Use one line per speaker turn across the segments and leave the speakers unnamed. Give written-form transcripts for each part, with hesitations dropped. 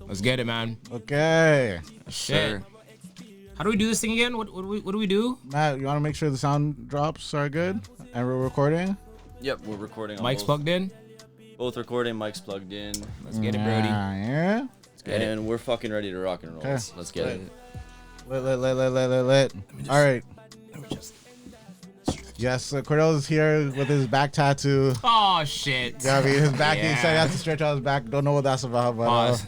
Let's get it, man.
Okay.
Shit.
Sure.
How do we do this thing again? What do we do?
Matt, you want to make sure the sound drops are good and we're recording?
Yep, we're recording.
Mic's plugged in.
Both recording. Mic's plugged in.
Let's get it, Brody.
Yeah.
And we're fucking ready to rock and roll.
Okay.
Let's get it.
Lit. All right. Yes, Kordell is here with his back tattoo.
Oh shit.
Yeah, I mean, his back.
Yeah.
He said he has to stretch out his back. Don't know what that's about, but
Pause.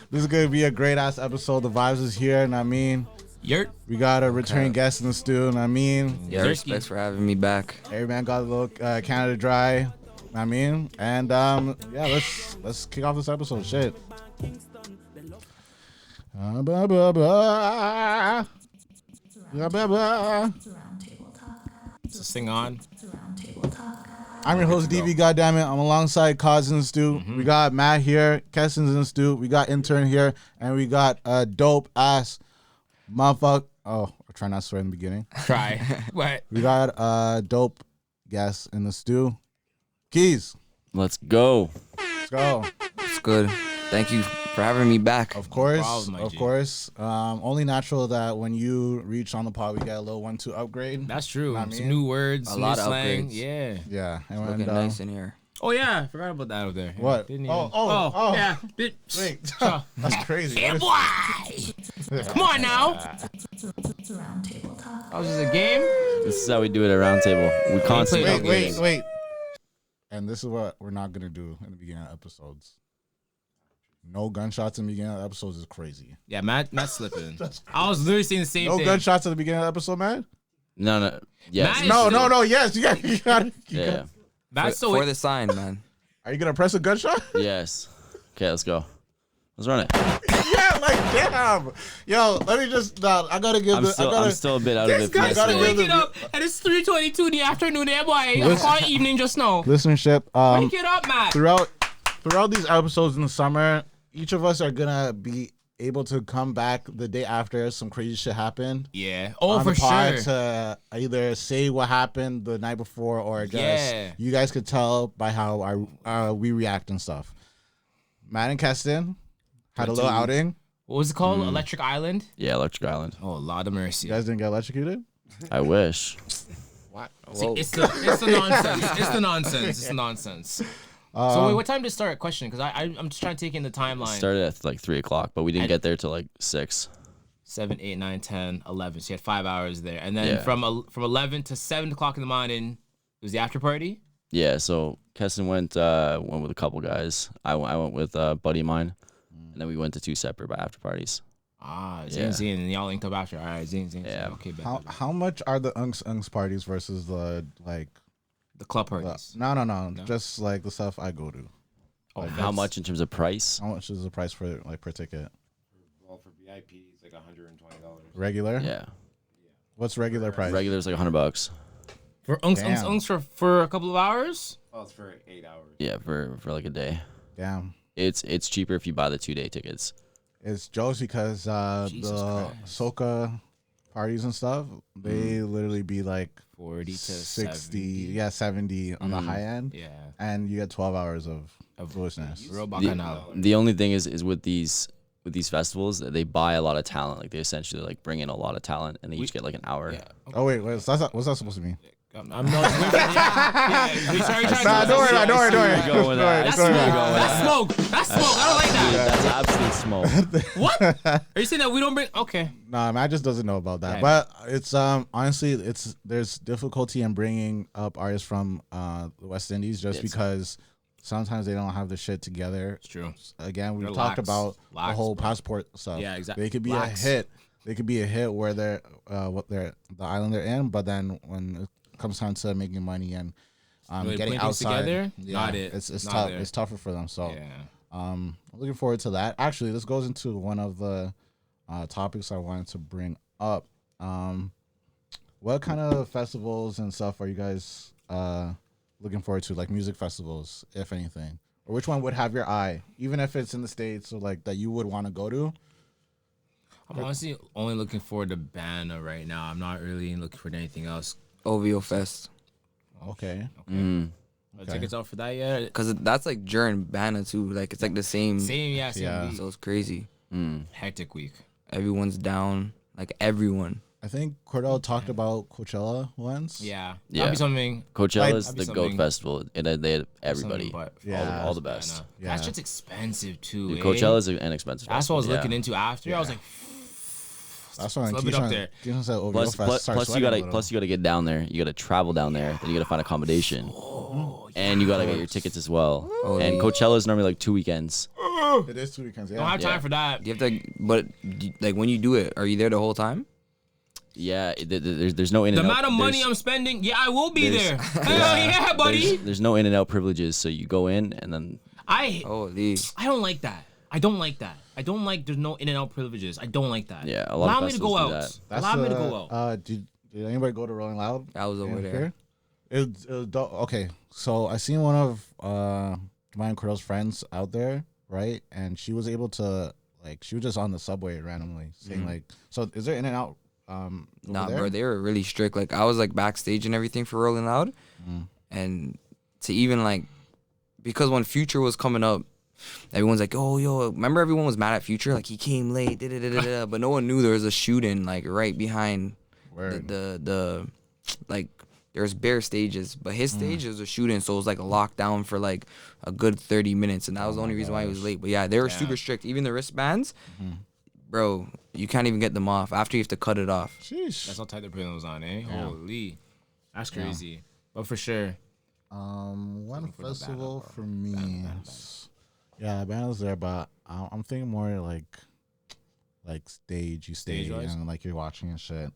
this is gonna be a great ass episode. The vibes is here, and I mean,
Yurt.
we got a return guest in the stew, and I mean,
Yeah,
Zerski.
respects for having me back.
every man got a little Canada Dry. I mean, and yeah, let's kick off this episode. Shit.
Is this thing on?
I'm your host, DV. Goddammit. I'm alongside Cause in the stew. We got Matt here, Keston's in the stew. We got intern here, and we got a dope ass motherfucker. Oh, I'll try not to swear in the beginning.
Try. What?
We got a dope guest in the stew. Keys,
Let's go.
let's go.
It's good. Thank you for having me back.
Of course,
problem, my
of
G.
course. Only natural that when you reach on the pod, we get a little 1-2 upgrade.
That's true.
I mean,
Some new words,
a
new
lot of
slang.
upgrades.
Yeah.
Yeah, and
Looking nice in here.
Oh yeah, I forgot about that over there.
What?
Didn't
Oh,
even-
oh.
yeah. Bit.
Wait,
Sure.
that's crazy.
Yeah,
What
boy. Come on now. Oh, this is a game.
This is how we do it at round table. We constantly.
wait. And this is what we're not gonna do in the beginning of episodes. No gunshots in the beginning of episodes is crazy.
Yeah, Matt's slipping. I was literally saying the same
No
thing.
gunshots at the beginning of the episode, man.
No. Yes.
Matt-
No. Yes, you got.
Yeah.
Matt's so
For the sign, man.
Are you gonna press a gunshot?
Yes. Okay, let's go. Let's run it.
Yeah, like damn. Yo, let me just. I gotta give.
I'm still a bit out of it.
Guys,
gotta
still
give
waking
the-
up, and it's 3:22 in the afternoon. There, boy. I call it evening just now.
Listenership.
Wake it up, Matt.
Throughout these episodes in the summer, each of us are gonna be able to come back the day after some crazy shit happened.
Yeah. Oh,
On
for
the pod
sure.
to either say what happened the night before or just
Yeah.
you guys could tell by how we react and stuff. Matt and Keston had a little outing.
What was it called? Electric Island.
Yeah, Electric Island.
Oh, Lord of mercy.
You guys didn't get electrocuted?
I wish.
What? It's the nonsense. It's the nonsense. It's the nonsense. So wait, what time did it start? Question, because I'm just trying to take in the timeline.
Started at like 3:00, but we didn't get there till like 6.
7, 8, 9, 10, 11. So you had 5 hours there, and then
Yeah.
from 11 to 7 o'clock in the morning, it was the after party.
Yeah, so Keston went with a couple guys. I went with a buddy of mine, and then we went to 2 separate after parties.
Ah,
Yeah.
Zine, and y'all linked up after. All right, Zine.
Yeah.
Okay, bet.
How much are the unks parties versus the like
The club parties.
no, just like the stuff I go to.
Oh,
How much in terms of price?
How much is the price for like per ticket?
Well, for VIP, it's like $120.
Regular?
Yeah,
What's regular price?
regular's like $100.
For unks
Damn.
for a couple of hours?
Well, it's for 8 hours.
Yeah, for like a day.
Damn.
It's cheaper if you buy the 2-day tickets.
It's jokes because the
Jesus Christ.
soca parties and stuff, they literally be like
40 to
60,
70.
70 on the high end,
Yeah.
and you get 12 hours of foolishness.
Real bacchanal.
The only thing is with these festivals, they buy a lot of talent. Like they essentially like bring in a lot of talent, and they each get like an hour.
Yeah.
Oh wait, what's that supposed to mean?
I'm not. Yeah, sorry,
Nah, don't worry, don't worry.
Go with that.
That's
Go with
smoke.
that.
That's smoke. That's smoke. I don't like that.
That's absolute smoke.
What? Are you saying that we don't bring? Okay.
Nah, Matt just doesn't know about that.
Yeah,
But it's honestly, there's difficulty in bringing up artists from the West Indies just because sometimes they don't have the shit together.
It's true.
Again, we've
They're
talked
lax.
about
Lax,
the whole
bro.
passport stuff.
Yeah, exactly.
They could be
Lax.
a hit. They could be a hit where they're the island they're in, but then when it comes time to making money and
Really
getting
putting things
outside,
together?
yeah,
Not it.
It's
Not
tough.
there.
It's tougher for them. So
Yeah.
I'm looking forward to that. Actually, this goes into one of the topics I wanted to bring up. What kind of festivals and stuff are you guys looking forward to? Like music festivals, if anything, or which one would have your eye, even if it's in the States or like that you would want to go to?
I'm honestly only looking forward to Banna right now. I'm not really looking for anything else.
OVO Fest.
Okay.
The tickets out for that yet?
Cause that's like during Bana too. Like it's like the same.
Same
Yeah.
week.
So it's crazy.
Hectic week.
Everyone's down. Like everyone.
I think Kordell talked about Coachella once.
Yeah.
Yeah.
That'd be something.
Coachella's
That'd be
the GOAT
something-
festival, and they had everybody,
But
Yeah.
all the best.
Yeah.
That shit's expensive too.
Dude,
eh?
Coachella's an expensive.
That's what I was
festival,
looking into after. I was like,
That's why
Flip it up there.
Keishan said OVO
Plus,
Fest
plus,
starts
plus you
sweating a
gotta
little.
plus you gotta get down there. You gotta travel down there. Then you gotta find accommodation, and you gotta get your tickets as well. And Coachella is normally like 2 weekends.
It is 2 weekends. Yeah.
don't have time
Yeah.
for that.
You have to. But like when you do it, are you there the whole time?
Yeah, there's no in
The
and out.
amount of money
there's-
I'm spending, yeah, I will be there.
there's-
Hell yeah, buddy.
There's no in and out privileges, so you go in and then
I
Holy.
don't like that. I don't like that. I don't like there's no in and out privileges. I don't like that.
Yeah, a lot of
Allow me to go
festivals do
out.
that.
Allow me to go out.
Did anybody go to Rolling Loud?
I was over
in
there.
here? It was dope. Okay, so I seen one of my and Kordell's friends out there, right? And she was able to she was just on the subway randomly saying like, so is there in and out?
Nah,
over there?
bro, they were really strict. Like I was like backstage and everything for Rolling Loud, and to even like because when Future was coming up, everyone's like, "Oh, yo!" Remember, everyone was mad at Future, like he came late, but no one knew there was a shooting like right behind
Word.
the like. There's bare stages, but his stage was a shooting, so it was like a lockdown for like a good 30 minutes, and that was the only reason why he was late. But yeah, they were super strict. Even the wristbands, bro, you can't even get them off. After you have to cut it off.
Sheesh.
That's how tight the prison was on, eh? Holy. That's crazy. But for sure.
One festival for me. Yeah, Banda's there, but I'm thinking more like stage. You stay
Stage-wise?
and like you're watching and shit.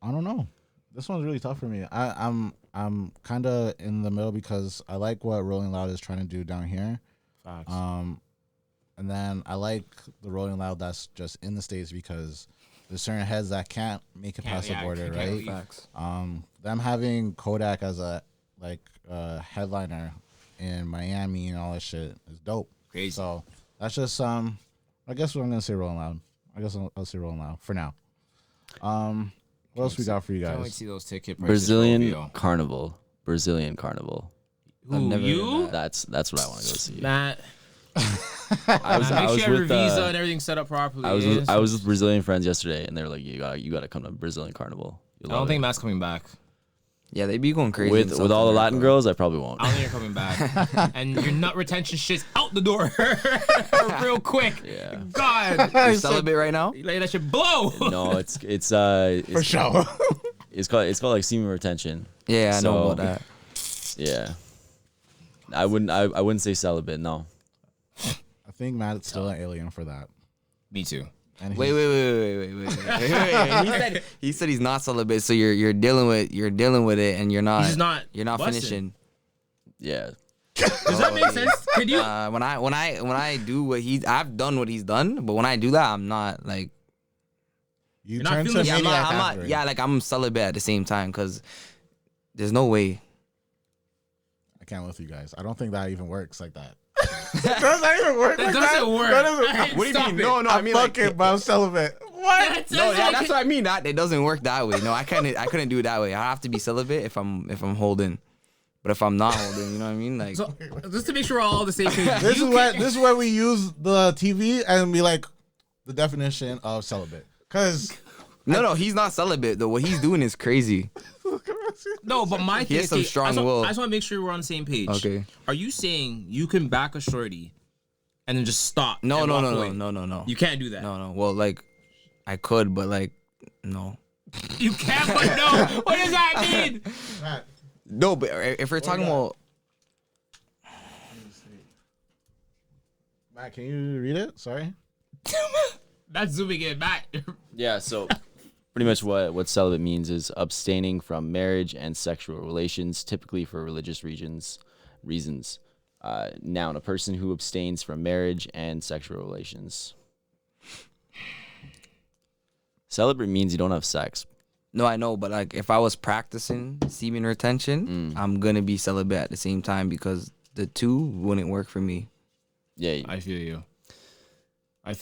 I don't know. This one's really tough for me. I'm kind of in the middle because I like what Rolling Loud is trying to do down here.
Facts.
And then I like the Rolling Loud that's just in the States because there's certain heads that can't make it past the border,
can't
right?
leave.
Facts.
Them having Kodak as a headliner in Miami and all that shit is dope.
Crazy.
So that's just I guess what I'm gonna say Rolling Loud. I guess I'll say Rolling Loud for now. What else we got for you
Can't wait to
guys?
see those ticket prices.
Brazilian Carnival. Brazilian Carnival.
Who, you?
That's what I want to go see.
Matt.
I was
Make sure you have your
with
visa and everything set up properly.
I was with Brazilian friends yesterday, and they were like, "You gotta come to Brazilian Carnival."
I don't think Matt's coming back.
Yeah, they be going crazy.
with all the Latin girls, I probably won't.
I don't think you're coming back. And your nut retention shit's out the door real quick.
Yeah.
God.
You're celibate right now?
You let that shit blow.
No, it's
For sure.
It's called like semen retention.
Yeah, I know
So-
about that.
Yeah. I wouldn't say celibate. No.
I think Matt's still an alien for that.
Me too.
And
Wait. He said he's not celibate, so you're dealing with it, and you're not.
He's not
You're not
busting.
finishing.
Yeah.
Does that make sense? Could you?
When I do what I've done what he's done, but when I do that, I'm not like.
you
You're not
turn to
feeling-
a
Yeah,
I'm
maniac
not.
after it.
Yeah, like I'm celibate at the same time because there's no way.
I can't with you guys. I don't think that even works like that. That doesn't even work.
That doesn't work.
What do you
Stop
mean?
it.
No, I mean like.
Fucking, but I'm celibate. What?
No, yeah, that's what I mean. That it doesn't work that way. No, I couldn't do it that way. I have to be celibate if I'm holding, but if I'm not holding, you know what I mean? Like,
So, just to make sure we're all on the same page.
This is where we use the TV and be like the definition of celibate. Cause
no, he's not celibate though. What he's doing is crazy.
No, but my thing
has
is,
some strong will.
I just want to make sure we're on the same page.
Okay.
Are you saying you can back a shorty and then just stop?
No,
and
no,
walk
no,
away?
no.
You can't do that.
No. Well, like, I could, but like, no.
You can't, but no. What does that mean?
Matt,
No, but if we're talking about,
Matt, can you read it? Sorry.
That's zooming in back.
Yeah. So pretty much what celibate means is abstaining from marriage and sexual relations, typically for religious reasons. Noun, a person who abstains from marriage and sexual relations. Celibate means you don't have sex.
no, I know, but like, if I was practicing semen retention, I'm gonna be celibate at the same time because the two wouldn't work for me.
Yeah.
I feel you.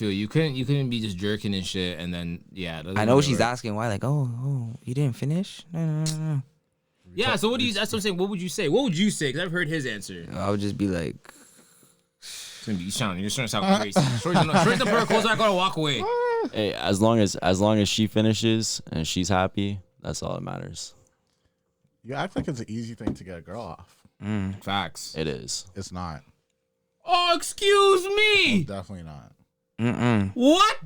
You couldn't be just jerking and shit, and then yeah.
I know she's asking why, like, oh, you didn't finish? No.
Yeah. So what do you? That's what I'm saying. What would you say? What would you say? Because I've heard his answer.
I would just be like,
You're trying to sound crazy. Shorty's the bird close. I gotta walk away.
Hey, as long as she finishes and she's happy, that's all that matters.
You act like it's an easy thing to get a girl off.
Facts.
It is.
It's not.
Oh, excuse me.
Definitely not.
What?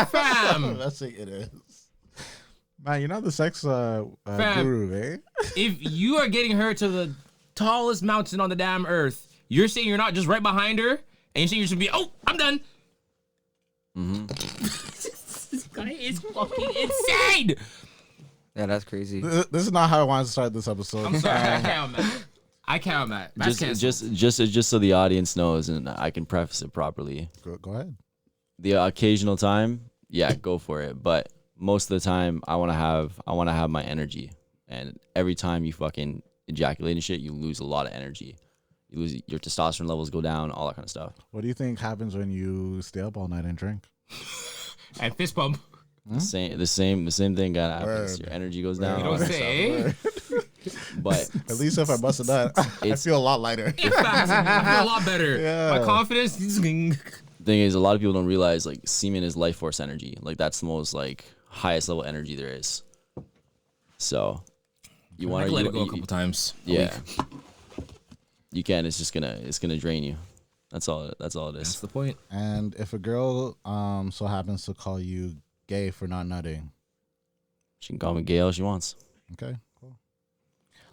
Fam.
Let's say it is. Man, you're not the sex
Fam.
guru, eh?
If you are getting her to the tallest mountain on the damn earth, you're saying you're not just right behind her, and you're saying you should be, oh, I'm done. This guy is fucking insane.
yeah, that's crazy.
This is not how I wanted to start this episode.
I'm sorry, I can't, Matt. That's canceled.
Just so the audience knows, and I can preface it properly.
Go ahead.
The occasional time, yeah, go for it. But most of the time, I want to have my energy. And every time you fucking ejaculate and shit, you lose a lot of energy. You lose your testosterone levels, go down, all that kind of stuff.
What do you think happens when you stay up all night and drink?
And fist pump.
The same thing gotta happens. Your energy goes down.
You don't say.
But
At least if I bust a nut, I feel a lot lighter.
I feel a lot better.
Yeah.
My confidence.
thing is, a lot of people don't realize like semen is life force energy. Like that's the most like highest level energy there is. So you want to
let it go a couple times.
Yeah. You can. It's gonna drain you. That's all it is.
That's the point.
And if a girl so happens to call you gay for not nutting,
She can call me gay all she wants.
okay, cool.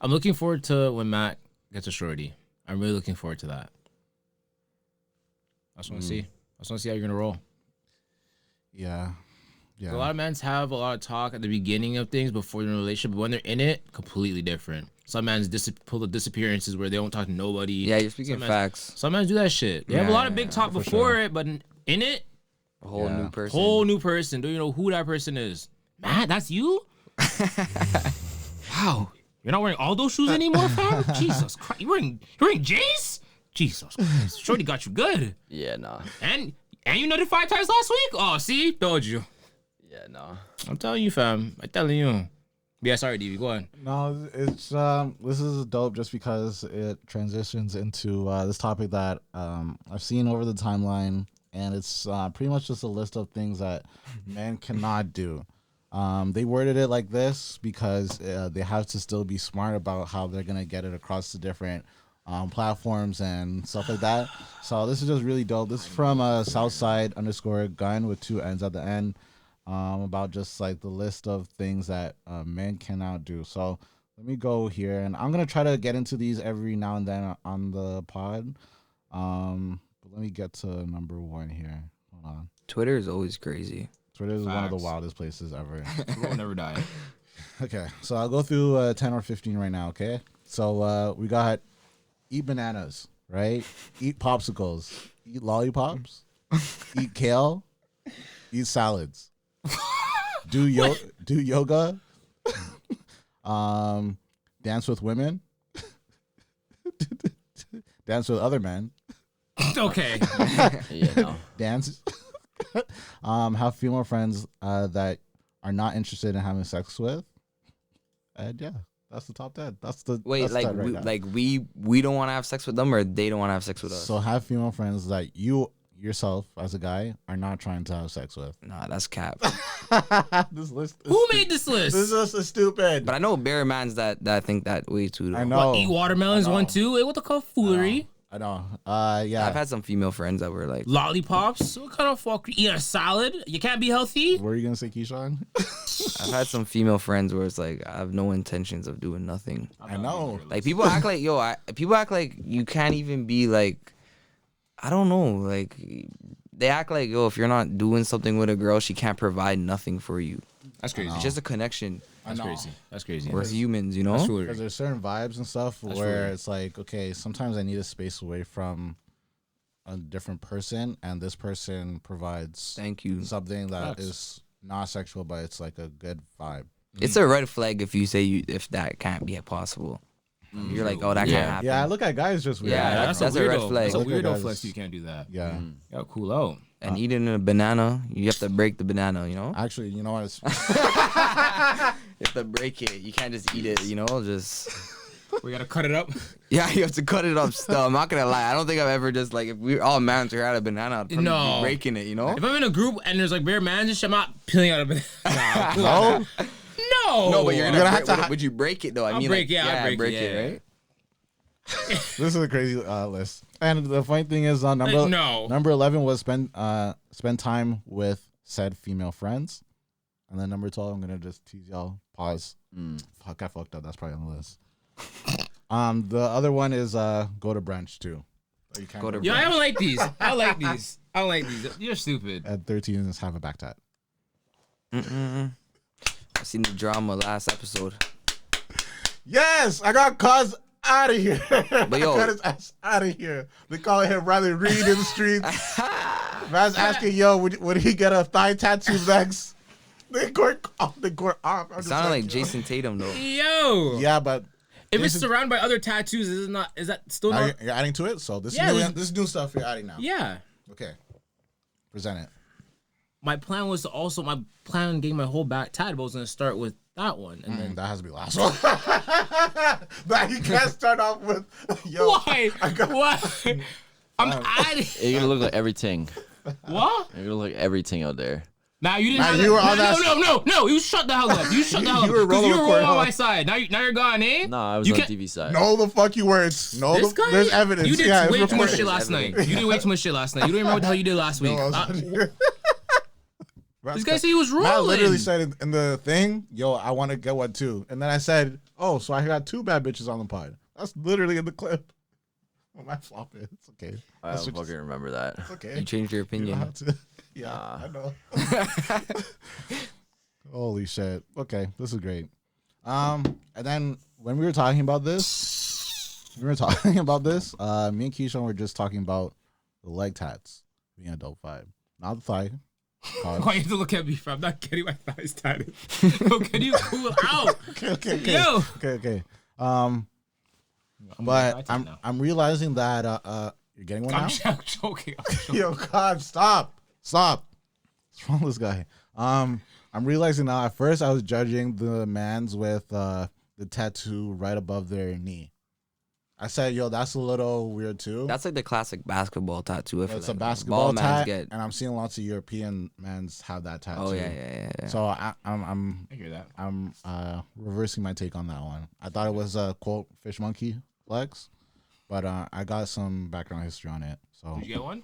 I'm looking forward to when Matt gets a shorty. I'm really looking forward to that. I just want to see. I just want to see how you're gonna roll.
Yeah.
A lot of men have a lot of talk at the beginning of things before they're in a relationship, but when they're in it, completely different. Some men pull the disappearances where they don't talk to nobody.
Yeah, you're speaking facts.
Some men do that shit. They have a lot of big talk before it, but in it,
A whole new person.
whole new person. Don't you know who that person is? Matt, that's you? Wow. You're not wearing all those shoes anymore, fam? Jesus Christ. You're wearing J's? Jesus Christ. Shorty got you good.
Yeah, nah.
And you nutted 5 times last week? Oh, see? Told you.
Yeah, nah.
I'm telling you, fam. I'm telling you. Yeah, sorry, DV. Go on.
No, it's this is dope just because it transitions into this topic that I've seen over the timeline, and it's pretty much just a list of things that men cannot do. They worded it like this because they have to still be smart about how they're gonna get it across the different platforms and stuff like that. So this is just really dope. This is from Southside_gun with 2 N's at the end. About just like the list of things that men cannot do. So let me go here, and I'm gonna try to get into these every now and then on the pod. But let me get to number 1 here. Hold on.
Twitter is always crazy.
Twitter is one of the wildest places ever.
We'll never die.
Okay, so I'll go through 10 or 15 right now. Okay, so we got eat bananas, right? Eat popsicles, eat lollipops, eat kale, eat salads. Do yoga, dance with women, dance with other men.
Okay.
Yeah, no.
Dance. Have female friends that are not interested in having sex with, and yeah, that's the top 10. That's the
Wait,
that's
like
right
we don't want to have sex with them, or they don't want to have sex with us.
So have female friends that you yourself as a guy are not trying to have sex with.
Nah, that's cap.
This list.
Who made this list?
This is just stupid.
But I know bare mans that think that way too. Though.
I know.
Eat watermelons, 1, 2. Hey, what the fuck foolery?
I know. Yeah.
I've had some female friends that were like,
Lollipops? What kind of fuck? Eat a salad? You can't be healthy?
What were you gonna say, Keyshawn?
I've had some female friends where it's like, I have no intentions of doing nothing.
I know.
Like people act like, people act like you can't even be like, I don't know, like they act like, if you're not doing something with a girl, she can't provide nothing for you.
That's crazy.
It's just a connection.
That's crazy. That's crazy.
We're humans, you know?
That's foolery.
Because there's certain vibes and stuff
That's
where
weird.
it's like, okay, sometimes I need a space away from a different person, and this person provides
Thank you.
something that
Facts.
is not sexual, but it's like a good vibe.
It's a red flag if you say if that can't be possible. You're like, oh, that can't happen.
Yeah, I look at guys just weird.
Yeah,
that's
that's
a
a red
weirdo.
flag.
That's a
Look at
weirdo
guys.
flex. You can't do that.
Yeah.
Yeah, cool out.
And eating a banana, you have to break the banana, you know?
Actually, you know what?
have to break it. You can't just eat it, you know? Just
We gotta cut it up.
yeah, you have to cut it up still. I'm not gonna lie. I don't think I've ever just like if we all mans here had a banana, I'd probably be breaking it, you know?
If I'm in a group and there's like bare mans and shit, I'm not peeling out a banana.
No,
No.
but you're gonna have to. Would you break it though? I
I'll
mean,
break,
like,
yeah, I'll break it,
it,
yeah.
right?
this is a crazy list. And the funny thing is, number 11 was spend time with said female friends, and then number 12, I'm gonna just tease y'all. Pause. Fuck, I fucked up. That's probably on the list. The other one is go to brunch too.
Go to
Yo, I don't like these. I don't like these. I don't like these. You're stupid.
At 13 is have a back tat.
I seen the drama last episode.
Yes, I got cuz out of here.
But yo,
I got his ass out of here. They call him Riley Reed in the streets. Man's asking, yo, would he get a thigh tattoo next? They court off.
it sounded like Jason Tatum though.
Yo.
Yeah, but
If it's surrounded by other tattoos, is that still not?
you're adding to it? So this
Yeah,
is this new stuff you're adding now.
Yeah.
Okay. Present it.
My plan was to also on getting my whole back tatted, but I was gonna start with that one, and then
That has to be the last one. That you can't start off with. Yo,
why? Why? I'm adding.
You're gonna look like everything.
What?
You're gonna look like everything out there.
Nah, you didn't.
Nah,
have
you were
that.
on that.
No. You shut the hell up. You shut the hell up.
You were
'Cause
rolling
you were
with
rolling on
Kordell.
my side. Now you're gone, eh?
No, I was
You
on
can't-
TV side.
No, the fuck you weren't. No,
This guy?
there's evidence.
You did
yeah,
way
it's
too much
recorded.
shit last night. You did way too much shit last night. You don't remember what the hell you did last week.
No, I was-
This guy said he was rolling.
Matt literally said in the thing, yo, I want to get one too. And then I said, oh, so I got 2 bad bitches on the pod. That's literally in the clip. Well, my flop it. It's okay.
I don't fucking remember that.
It's okay.
You changed your
You don't
opinion.
have to. Yeah, I know. Holy shit. Okay, this is great. And then when we were talking about this, me and Keisha were just talking about the leg tats being a dope vibe. Not the thigh.
Why you have to look at me, fam? I'm not getting my thighs tatted. Yo, can you cool out?
Okay.
Yo.
Okay. But I'm realizing that you're getting one now.
I'm joking.
Yo, God, stop. What's wrong with this guy? I'm realizing now. At first, I was judging the mans with the tattoo right above their knee. I said, "Yo, that's a little weird too."
That's like the classic basketball tattoo.
It's a basketball tat, and I'm seeing lots of European mans have that tattoo.
Oh yeah.
So I'm
I hear that.
I'm reversing my take on that one. I thought it was a quote fish monkey legs, but I got some background history on it. So
Did you get one?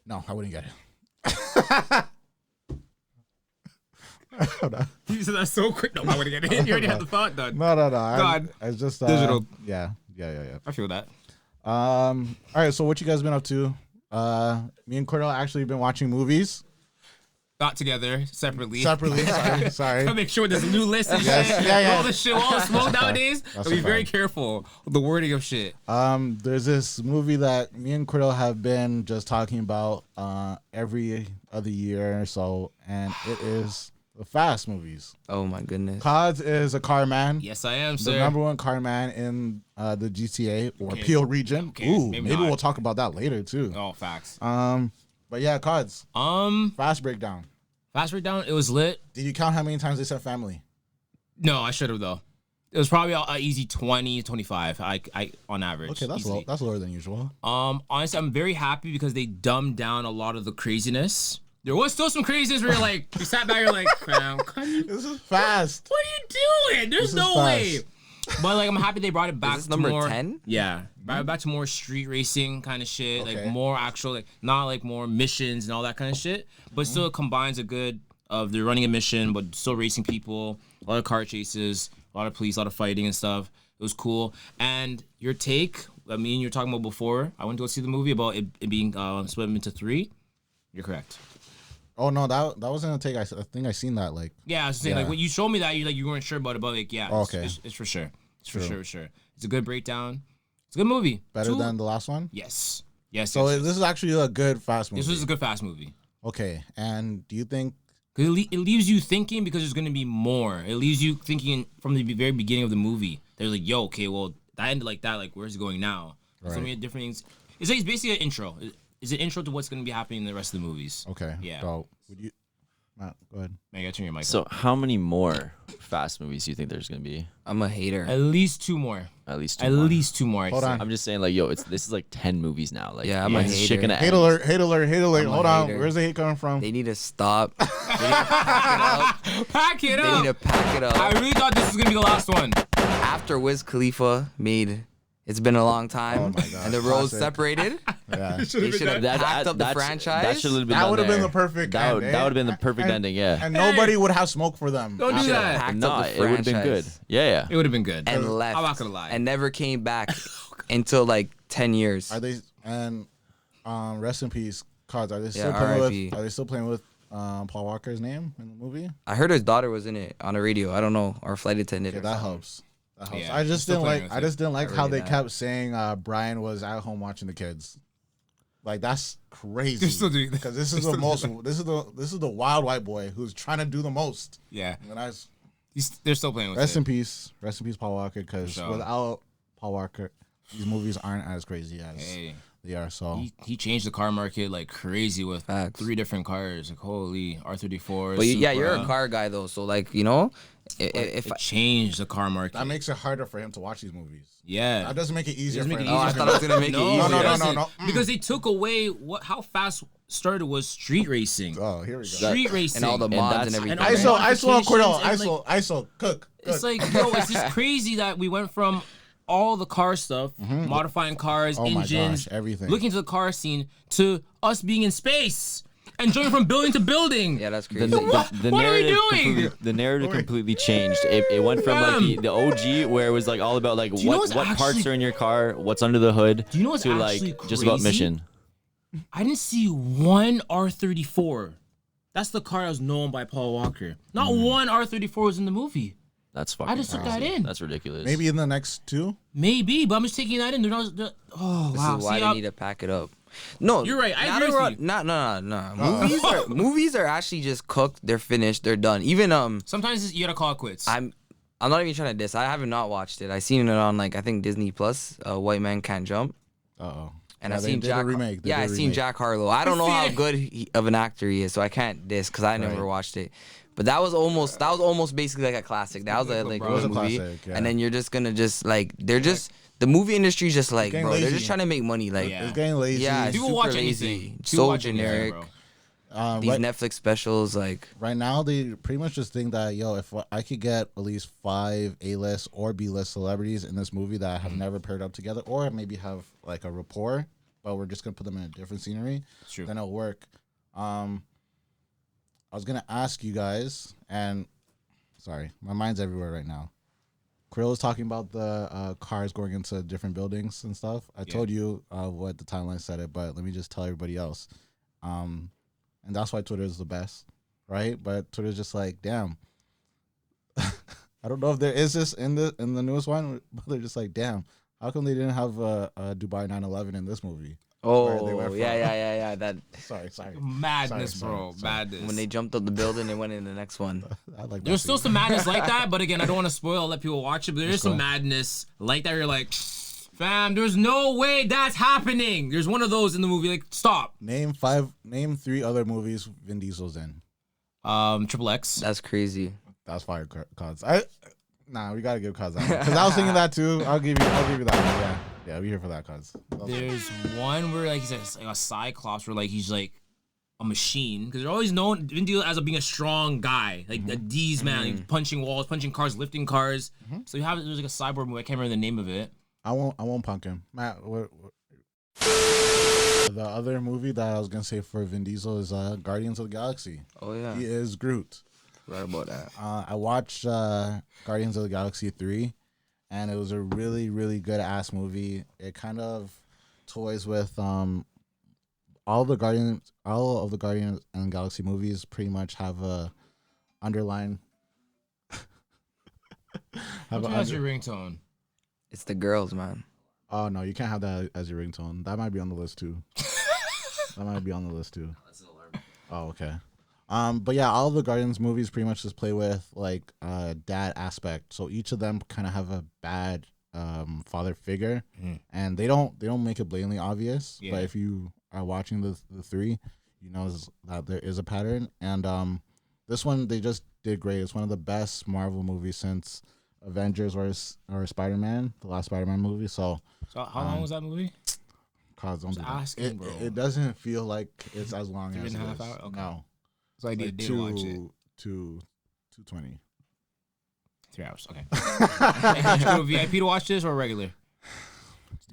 no, I wouldn't get it.
You said that so quick. No, I would get it. You already had the thought done.
No.
God.
I just
Digital.
Yeah.
I feel that.
All right. So what you guys been up to? Me and Kordell actually been watching movies
Got together separately.
Sorry.
To make sure there's a new list and
Yes,
shit.
yeah.
All the shit, all the smoke nowadays.
That's
So be
so
very
fine.
careful with the wording of shit.
There's this movie that me and Kordell have been just talking about every other year or so, and it is the Fast movies.
Oh my goodness.
Kods is a car man.
Yes, I am,
The
sir.
number one car man in the GTA or
Okay.
Peel region.
Okay,
Ooh,
maybe
maybe
not.
we'll talk about that later too.
Oh, facts.
But yeah, Kods. Fast breakdown.
Fast breakdown. It was lit.
Did you count how many times they said family?
No, I should have though. It was probably an easy 20, 25. I on average.
Okay, that's low.
easily.
That's lower than usual.
Honestly, I'm very happy because they dumbed down a lot of the craziness. There was still some craziness where you're like, you sat back, you're like, fam,
This is fast.
what are you doing? There's
This is
no way.
fast.
But like, I'm happy they brought it back
this
to
number
more
10?
Yeah, brought it back to more street racing kind of shit,
Okay.
like more actual, like not like more missions and all that kind of shit. But still, it combines a good of they're running a mission, but still racing people. A lot of car chases, a lot of police, a lot of fighting and stuff. It was cool. And your take, I mean, you're talking about before I went to go see the movie about it being split into 3. You're correct.
Oh no, that wasn't a take. I think I seen that. Like,
Yeah, I was saying
Yeah.
like when you showed me that you weren't sure about it, but like yeah,
Okay.
it's for sure. It's for
True.
sure. It's a good breakdown. It's a good movie.
better than the last one.
Yes.
So
yes.
this is actually a good fast movie.
This was a good fast movie.
Okay, and do you think?
Because it leaves you thinking because there's going to be more. It leaves you thinking from the very beginning of the movie. They're like, yo, okay, well, that ended like that. Like, where's it going now? There's so
Right.
many different things. It's basically an intro. It's an intro to what's going to be happening in the rest of the movies.
Okay,
Yeah.
So Matt, go ahead.
Man, you gotta turn your mic
So
up.
how many more Fast movies do you think there's gonna be?
I'm a hater.
At least 2 more.
At least two
At
more.
least 2 more. I'd
Hold
say.
on.
I'm just saying, like, yo, this is like 10 movies now. Like,
Yeah, I'm a
is this shit
hater.
gonna
Hate
end?
alert, hate alert, hate alert.
I'm a
Hold on.
hater.
Where's the hate coming from?
They need to stop. They need to pack it up.
Pack it
They
up.
need to pack it up.
I really thought this was gonna be the last one.
After Wiz Khalifa made It's Been a Long Time,
Oh my God,
and the roads
classic.
separated,
Yeah.
they should have packed up the franchise.
That should have been
That
done
would have been
there.
the perfect
That would
end,
have been the perfect
and-
ending, yeah.
And nobody would have smoke for them.
Don't do
after
that.
Packed
No,
up the
it would have been good.
franchise.
Yeah.
It would have been good.
and left.
I'm not gonna lie.
And never came back until like 10 years.
Are they and rest in peace, Cause? Are they still
Yeah,
playing
R.I.P.
with? Are they still playing with Paul Walker's name in the movie?
I heard his daughter was in it on the radio. I don't know, or flight attendant.
Yeah,
or
that
something.
helps. That helps.
Yeah,
I just
still
didn't
playing
like.
with
I
it.
just didn't like
I
how
really
they
not.
kept saying Brian was at home watching the kids. Like that's crazy.
They're still doing that.
Because this is the most. This is the wild white boy who's trying to do the most.
Yeah,
And I
they're still playing with
rest
it.
in peace, Paul Walker. Because
sure.
without Paul Walker, these movies aren't as crazy as
Hey,
they are. So
he changed the car market like crazy with
Facts.
3 different cars. Like holy R34.
But yeah,
Supra.
you're a car guy though, so like you know, if
It changed the car market.
that makes it harder for him to watch these movies.
yeah.
That doesn't make it easier.
Doesn't
for
make
him
it
to
I
watch
easier.
thought I was gonna make it
No,
easier.
No,
it
no, no,
doesn't.
no.
Because they took away how fast started was street racing.
Oh, here we go.
Street racing.
and all the
And
mods
that's-
and everything.
and all the
ISO on Kordell.
modifications
ISO cook.
It's like, yo, it's just crazy that we went from all the car stuff, modifying cars,
Oh my
engines,
gosh, everything.
looking to the car scene, to us being in space and jumping from building to building.
Yeah, that's
The,
crazy.
the, the
What are we
narrative
doing?
the narrative completely changed. It went from like the OG where it was like all about like
you know
what
what's
parts
actually-
are in your car, what's under the hood,
Do you know what's
to
actually
like just about
crazy?
mission.
I didn't see one R34. That's the car that was known by Paul Walker. Not one R34 was in the movie.
That's fucking
just took that
crazy.
in.
That's ridiculous.
Maybe in the next 2.
Maybe, but I'm just taking that in. Oh,
This
wow.
is why
See,
they need to pack it up. No,
You're right. I
now
agree
that
with
we're-
you.
No. Movies are actually just cooked. They're finished. They're done. Even
sometimes you gotta call it quits.
I'm not even trying to diss. I have not watched it. I seen it on like I think Disney Plus. White Man Can't Jump.
Uh-oh.
And
Yeah,
I
they
seen
did a
Jack.
remake. They
Yeah,
did
I
a
seen
remake.
Jack Harlow. I don't know how
seen it.
good of an actor he is, so I can't diss because I never
Right.
watched it. But that was almost basically like a classic. That was a like
It
was
a
a
movie,
classic, yeah.
and then you're just gonna just like they're just the movie industry's just like
getting
bro, they're
lazy.
just trying to make money. Like
Yeah.
It's getting lazy.
yeah,
People
super
watch
lazy,
anything. People
so
watch anything,
generic.
bro.
These
right,
Netflix specials, like
right now, they pretty much just think that, yo, if I could get at least 5 A-list or B-list celebrities in this movie that have never paired up together, or maybe have like a rapport, but we're just gonna put them in a different scenery,
It's true.
then it'll work. I was gonna ask you guys, and sorry, my mind's everywhere right now. Krill was talking about the cars going into different buildings and stuff. I told you what the timeline said it, but let me just tell everybody else. And that's why Twitter is the best, right? But Twitter's just like, damn. I don't know if there is this in the newest one, but they're just like, damn. How come they didn't have a Dubai 9/11 in this movie? Where they went
oh
from.
yeah. That
Sorry.
Madness,
Sorry,
bro.
sorry.
Madness.
when they jumped up the building, they went in the next one.
I like that
There's still
scene.
some madness like that, but again, I don't want to spoil. I'll let people watch it. But there is some
go.
madness like that. You're like, fam, there's no way that's happening. There's one of those in the movie. Like, stop.
Name 3 other movies Vin Diesel's in.
Triple X.
That's crazy.
That's fire, Cause. Nah, we gotta give Cause that one. Because I was thinking that too. I'll give you that one. Yeah, we here for that, Cause.
There's one where like he's like a cyclops, where like he's like a machine, because they're always known Vin Diesel as being a strong guy, like a D's man, like, punching walls, punching cars, lifting cars. So you have there's like a cyborg movie. I can't remember the name of it.
I won't punk him. Matt, what the other movie that I was gonna say for Vin Diesel is Guardians of the Galaxy.
Oh yeah,
He is Groot.
right about that.
I watched Guardians of the Galaxy 3, and it was a really, really good ass movie. It kind of toys with all of the Guardians and Galaxy movies pretty much have a underline.
That's your ringtone.
It's the girls, man.
Oh no, you can't have that as your ringtone. That might be on the list too.
That's an alarm.
Oh, okay. But yeah, all of the Guardians movies pretty much just play with like dad aspect. So each of them kind of have a bad father figure, and they don't make it blatantly obvious.
Yeah.
But if you are watching the 3, you know that there is a pattern. And this one they just did great. It's one of the best Marvel movies since Avengers or Spider-Man, the last Spider-Man movie. So
how long was that movie?
Cause don't do that.
Asking, bro.
It doesn't feel like it's as long as
3.5
it is.
hours? Okay.
No,
So I
it's
did
like
watch it.
220.
3 hours. Okay. Did you go VIP to watch this or regular?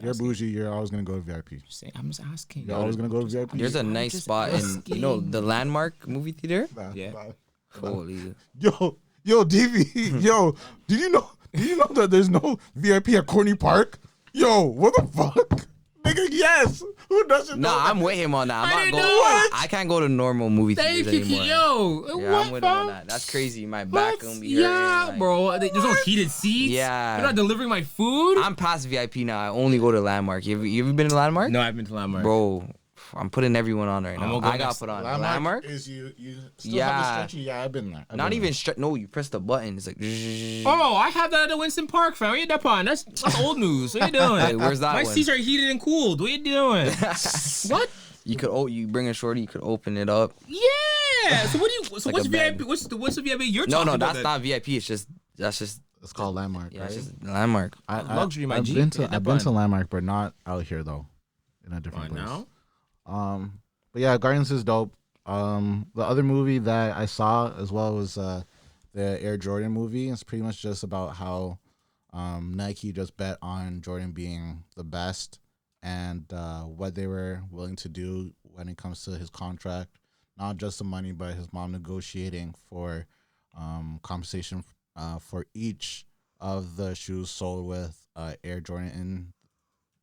You're bougie. You're always gonna go to VIP.
I'm just asking.
You're always gonna go to VIP.
There's a nice
just
spot in the Landmark movie theater.
Nah,
Yeah.
nah.
Holy.
Yo, DV, yo, did you know that there's no VIP at Corny Park? Yo, what the fuck? Nigga, yes. Who doesn't know?
Nah,
that?
I'm with him on that. I'm
I
not
didn't
going.
know.
I can't go to normal movie
Thank
theaters
you,
anymore.
yo.
Yeah,
What,
I'm with him on
fam?
that. That's crazy. My back
What?
gonna be
Yeah,
hurting. Like,
bro. There's no heated seats.
Yeah.
You're not delivering my food.
I'm past VIP now. I only go to Landmark. You ever been to Landmark?
No, I've been to Landmark.
Bro, I'm putting everyone on right
I'm
now.
gonna go
I got
next-
put on
Landmark
Landmark.
is you still
Yeah.
have the stretchy? Yeah, I've been there.
Not even no. You press the button. It's like.
Oh, I have that at the Winston Park, fam. What you that on? That's old news. What you doing?
Hey, where's that
My
one?
seats are heated and cooled. What you doing? What?
You could you bring a shorty. You could open it up.
Yeah. So what do you? So
like
what's
a
VIP?
bed.
What's the VIP you're
No,
talking
no,
about?
that's
then?
not VIP. That's just
It's called Landmark,
yeah,
right?
it's just Landmark.
Luxury, my
I've
G.
been to
Hit that
I've been to
button.
Landmark, but not out here though, in a different
Fine
place.
now.
But yeah, Guardians is dope. The other movie that I saw as well was the Air Jordan movie. It's pretty much just about how Nike just bet on Jordan being the best and what they were willing to do when it comes to his contract. Not just the money, but his mom negotiating for compensation for each of the shoes sold with Air Jordan in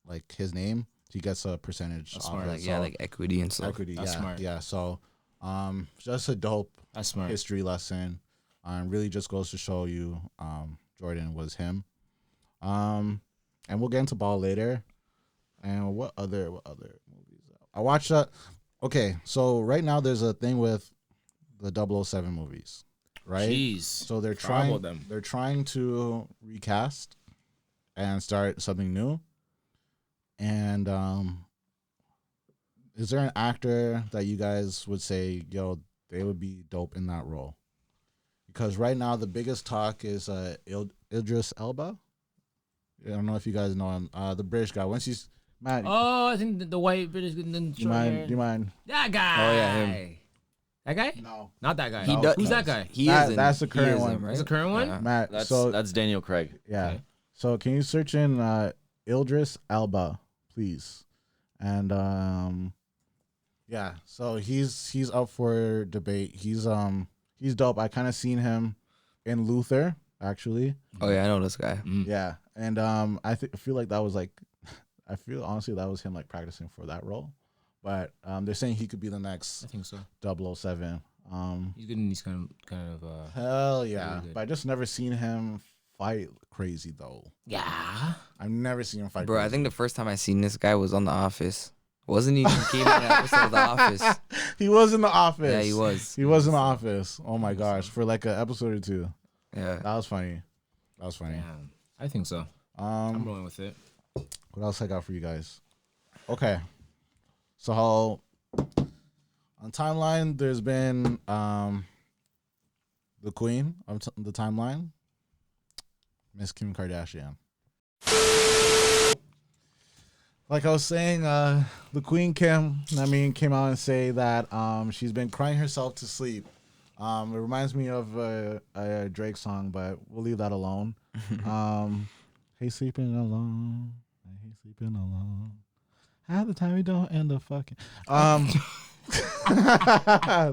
like his name. He gets a percentage
That's
off
smart.
of
Like
it.
yeah,
So-
like equity and stuff.
equity.
That's
yeah,
smart.
yeah. So, just a dope
That's smart.
history lesson. Really just goes to show you, Jordan was him. And we'll get into ball later. And what other movies? I watched that. Okay, so right now there's a thing with the 007 movies, right?
Jeez.
So they're
Forgot about
trying.
them.
They're trying to recast and start something new. And is there an actor that you guys would say, yo, they would be dope in that role? Because right now the biggest talk is Idris Elba. I don't know if you guys know him. The British guy. Once he's Matt,
Oh, I think the white British.
do you mind?
That guy.
Oh, yeah, him.
That guy?
No,
Not that guy.
He
No.
does-
Who's that guy?
He
That-
is.
that's the current one.
That's the current one?
Yeah.
Matt.
That's Daniel Craig.
Yeah.
Okay.
So can you search in Idris Elba, please? And yeah. So he's up for debate. He's dope. I kind of seen him in Luther actually.
Oh yeah, I know this guy.
Yeah. And I feel like that was like, I feel honestly that was him like practicing for that role. But they're saying he could be the
I
next
think so.
007.
He's good in these kind of
Hell yeah.
Really good.
But I just never seen him fight crazy though.
yeah.
I've never seen him fight
Bro, I
crazy.
think the first time I seen this guy was on The Office. Wasn't he? He came in an episode of The Office.
He was in the office.
Yeah, he was.
He was in the office. Oh my gosh, for like an episode or two.
Yeah.
That was funny. That was funny.
Yeah. I think so. I'm
Um,
rolling with it.
what else I got for you guys? Okay, so on timeline, there's been the queen of the timeline, Miss Kim Kardashian. Like I was saying, the Queen Kim, came out and say that she's been crying herself to sleep. It reminds me of a Drake song, but we'll leave that alone. Hey, sleeping alone. I hate sleeping alone. Half the time we don't end up fucking. That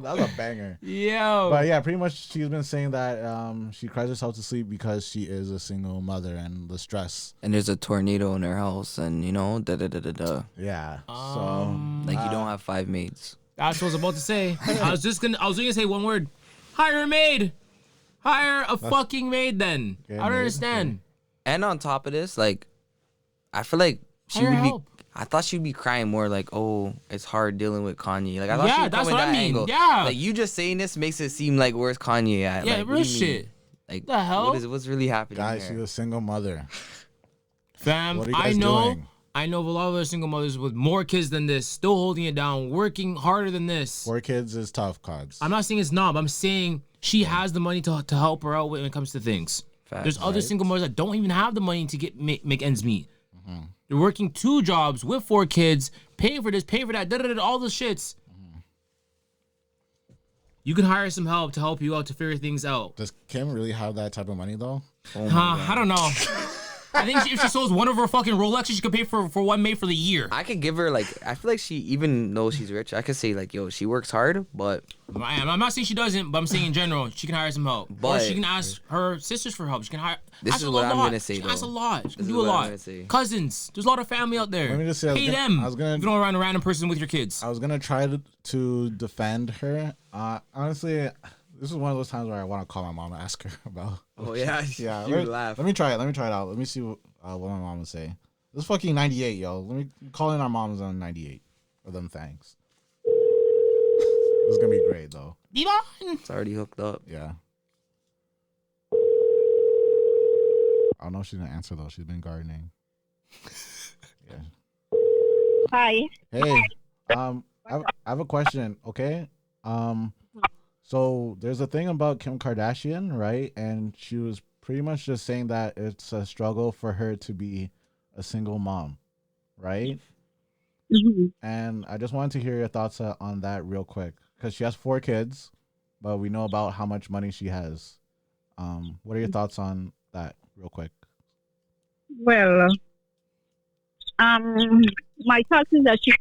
was a banger.
Yo.
But yeah, pretty much she's been saying that she cries herself to sleep because she is a single mother and the stress.
And there's a tornado in her house, and da da da da da.
Yeah.
Like you don't have 5 maids.
That's what I was about to say. I was gonna say one word. Hire a maid. Hire a fucking maid then.
Okay,
I don't
maid,
understand.
And on top of this, like, I feel like she
Hire
would be.
help.
I thought she'd be crying more, like, oh, it's hard dealing with Kanye. Like, I thought
Yeah,
she would
that's
come in
what I
that
mean.
angle.
Yeah.
Like, you just saying this makes it seem like where's Kanye at?
Yeah,
like, what
real
do you mean?
shit.
Like,
The hell?
what's really happening
Guys,
here?
she's a single mother.
Fam,
What are you
I
guys
know.
doing?
I know of a lot of other single mothers with more kids than this, still holding it down, working harder than this.
4 kids is tough, Cods.
I'm not saying it's not, but I'm saying she has the money to help her out when it comes to things.
Facts,
There's other single mothers that don't even have the money to make ends meet. They're working 2 jobs with 4 kids, paying for this, paying for that, all the shits. You can hire some help to help you out to figure things out.
Does Kim really have that type of money though?
I don't know. I think if she sells one of her fucking Rolexes, she could pay for one made for the year.
I could give her like, I feel like she, even though she's rich, I could say like, yo, she works hard, but
I'm not saying she doesn't, but I'm saying in general, she can hire some help. Or
But-
she can ask her sisters for help. She can hire.
This
ask
is
a
what I'm
lot.
gonna say,
She can ask a
though.
lot. She can
This
do
is
a
what I'm
lot.
gonna say.
Cousins. There's a lot of family out there.
Let me just say,
Pay them.
I was gonna-
You don't run a random person with your kids.
I was gonna try to defend her. Honestly, this is one of those times where I want to call my mom and ask her about.
oh yeah,
Yeah,
you
let,
laugh.
let me try it. Let me try it out. Let me see what my mom would say. This is fucking 98, yo. Let me call in our moms on 98 for them. Thanks. This is gonna be great though.
Deavon.
It's already hooked up.
Yeah. I don't know if she's gonna answer though. She's been gardening. Yeah.
Hi.
Hey, I have a question. Okay. So there's a thing about Kim Kardashian, right? And she was pretty much just saying that it's a struggle for her to be a single mom, right?
Mm-hmm.
And I just wanted to hear your thoughts on that real quick, because she has 4 kids, but we know about how much money she has. What are your thoughts on that, real quick?
Well, my thought is that she could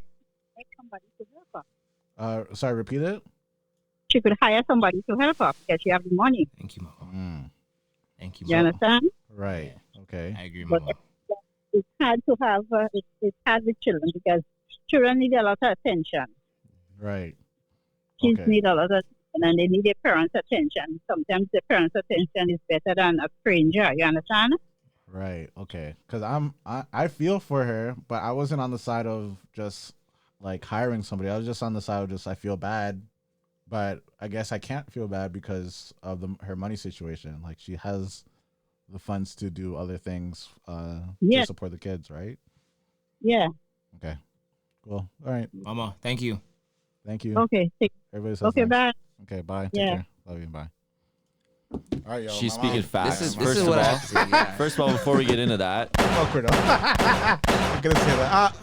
hire somebody to help her.
Sorry, repeat it.
She could hire somebody to help her because she have the money.
Thank you, Mama. Thank you,
You
Mama.
understand?
Right. Okay.
I agree,
But
Mama.
it's hard to have it's hard with children because children need a lot of attention.
Right.
Kids
Okay.
need a lot of attention and they need their parents' attention. Sometimes the parents' attention is better than a stranger. You understand?
Right. Okay. Because I feel for her, but I wasn't on the side of just like hiring somebody. I was just on the side of just I feel bad, but I guess I can't feel bad because of her money situation. Like she has the funds to do other things to
Yes.
support the kids, right?
Yeah.
Okay. Cool. All right.
Mama, thank you.
Thank you.
Okay.
Everybody says
Okay.
thanks.
Bye.
Okay. Bye. Take
Yeah.
care. Love you. Bye. All right, yo.
She's
my mom-
speaking facts.
This is
First
this is
of
what I
all,
have to say. Yeah.
first of all, before we get into that,
Fuck her, though. I'm gonna say that.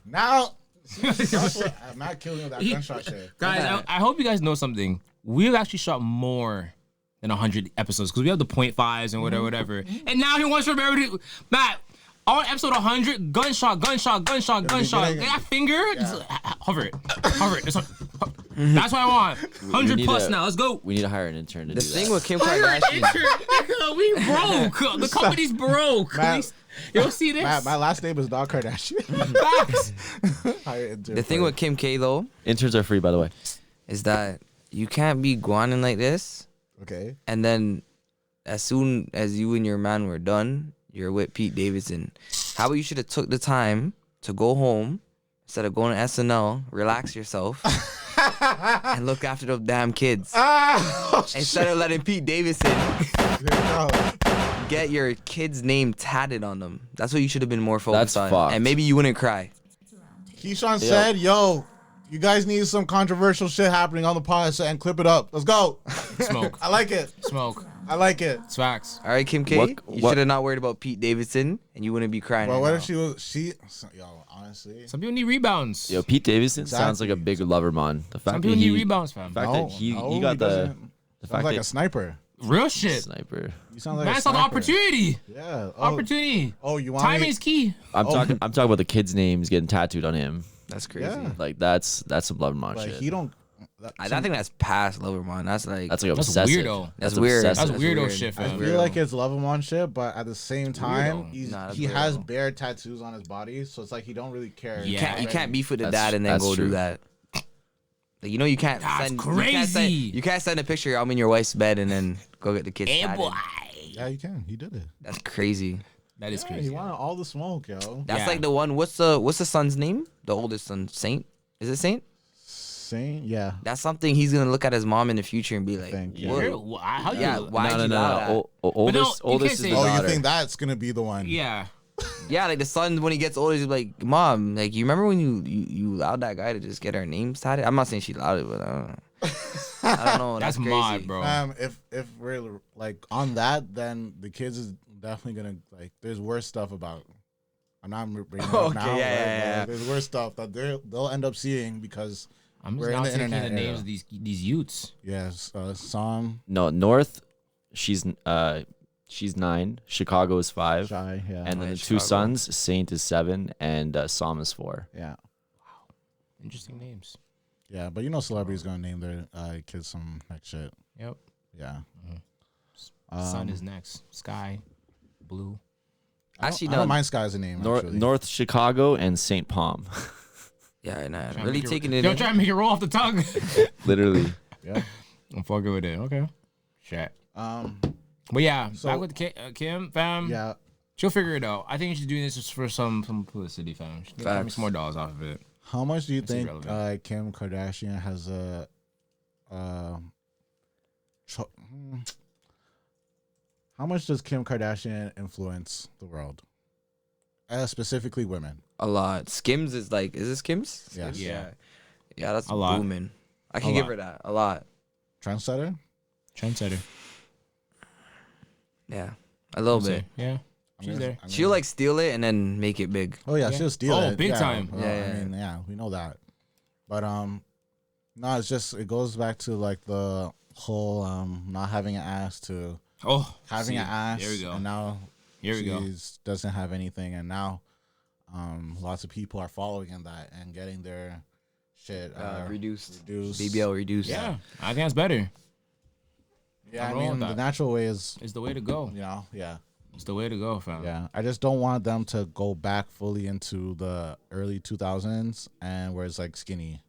Now, I'm not killing with that gunshot shit.
Guys, I hope you guys know something. We've actually shot more than 100 episodes because we have the 0.5s and whatever. And now he wants to remember to, Matt, on episode 100, gunshot.
beginning-
That finger, just hover it. That's what I want. 100
need
plus
a-
now. Let's go.
we need to hire an intern to
The
do
thing
that.
with Kim
Hire an
Kardashian,
intern, nigga. We broke. The company's broke.
Matt-
You don't see this?
My last name is Dog Kardashian.
Facts.
the thing with Kim K though
Interns are free, by the way.
is that you can't be guaning like this,
Okay.
and then as soon as you and your man were done, you're with Pete Davidson. How about you should have took the time to go home instead of going to SNL, relax yourself, and look after those damn kids. Instead of letting Pete Davidson get your kid's name tatted on them. That's what you should have been more focused
That's
on.
fucked.
And maybe you wouldn't cry.
Keyshawn said, "Yo, you guys need some controversial shit happening on the pod, and clip it up. Let's go.
Smoke.
I like it.
Smoke.
I like it."
It's facts.
All right, Kim K,
What-
you
what-
should have not worried about Pete Davidson, and you wouldn't be crying.
Well,
right
what
now.
if she was yo? Honestly,
Some people need rebounds.
Yo, Pete Davidson sounds like a
Exactly.
big loverman. The fact
Some
that
people need
he,
rebounds, fam.
the fact that he
no,
got the
doesn't.
the
Sounds
fact
like
that
a sniper.
Real shit.
sniper.
You sound like
Man,
a
it's an
sniper.
opportunity.
Yeah. Oh,
Opportunity.
Oh, you want
Timing
me?
is key.
I'm talking about the kids' names getting tattooed on him.
That's crazy.
Yeah.
Like that's some loverman
Like
shit.
he don't.
I think that's past Loverman. That's like
That's like
That's
obsessive.
weirdo.
That's weird.
obsessive.
That's weirdo
weird.
shit,
I
fam.
feel like it's love him on shit, but at the same time,
Weirdo.
Nah,
he
that's
has
weirdo.
bare tattoos on his body, so it's like he don't really care.
Yeah.
you can't beef with the
That's-
dad and then
that's
go
true.
do that. Like, you know, you can't
That's
send
crazy.
You can't send a picture. I'm in your wife's bed and then go get the kids.
Hey,
tatted.
boy.
Yeah, you can. He did it.
That's crazy.
That is
Yeah, he
crazy.
wanted all the smoke, yo.
That's
Yeah.
like the one. What's the son's name? The oldest son, Saint. Is it Saint?
Saying, yeah.
That's something he's gonna look at his mom in the future and be like,
think, yeah.
"What?"
You're- How you?
Yeah, why
no,
you
no,
allow that?
no. Oldest
you can't
oldest is
say-
the
Oh,
daughter.
you think that's gonna be the one?
Yeah.
Yeah, like the son when he gets older, he's like, "Mom, like you remember when you allowed that guy to just get our names tatted?" I'm not saying she allowed it, but I don't know. I don't know.
That's
That's
mod,
crazy.
bro.
If we're like on that, then the kids is definitely gonna like. There's worse stuff about. I'm not bringing it up
Okay,
now.
yeah.
But there's worse stuff that they'll end up seeing because
I'm
we're
just
in
now
the
taking the
internet
names
era.
of these youths.
Yes, Psalm,
No, North, she's 9. Chicago is 5.
Shy, yeah,
And then
Right,
the two
Chicago.
sons, Saint is 7, and Psalm is 4.
yeah,
Interesting names.
yeah. But you know, celebrities gonna name their kids some like shit.
Yep.
Yeah.
Sun is next. Sky, blue.
Actually,
I
no.
don't mind Sky as a name.
North,
Actually.
North Chicago and St. Palm.
Yeah, nah.
Trying to
Really
make
taking it
Don't
in.
try to make it roll off the tongue.
Literally.
Yeah.
I'm fucking with it. Okay. Shit.
Um.
But yeah,
So-
back with Kim, fam.
Yeah.
She'll figure it out. I think she's doing this just for some publicity, fam. She's gonna make
Facts.
some more dollars off of it.
How much do you
That's
think
irrelevant.
Kim Kardashian has a? How much does Kim Kardashian influence the world? Specifically women.
A lot. Skims is like, is it Skims?
Yes.
Yeah.
Yeah, that's
A lot.
booming. I can
A
give
lot.
her that. A lot.
Trendsetter.
Trendsetter.
Yeah. A little
I'd say.
bit.
Yeah. She's there.
She'll like steal it and then make it big.
Oh yeah,
Yeah.
she'll steal
Oh,
it.
big
yeah.
time.
Well,
Yeah,
I
yeah.
mean, yeah, we know that. But no, it's just it goes back to like the whole not having an ass to
Oh,
having
see,
an ass.
Here we go.
And now
Here we go.
doesn't have anything, and now lots of people are following in that and getting their shit
Reduced.
reduced.
BBL reduced.
Yeah, I think that's better.
Yeah, I
I'm rolling
mean
with
the
that.
natural way is
It's the way to go.
yeah.
It's the way to go, fam.
Yeah, I just don't want them to go back fully into the early 2000s and where it's like skinny,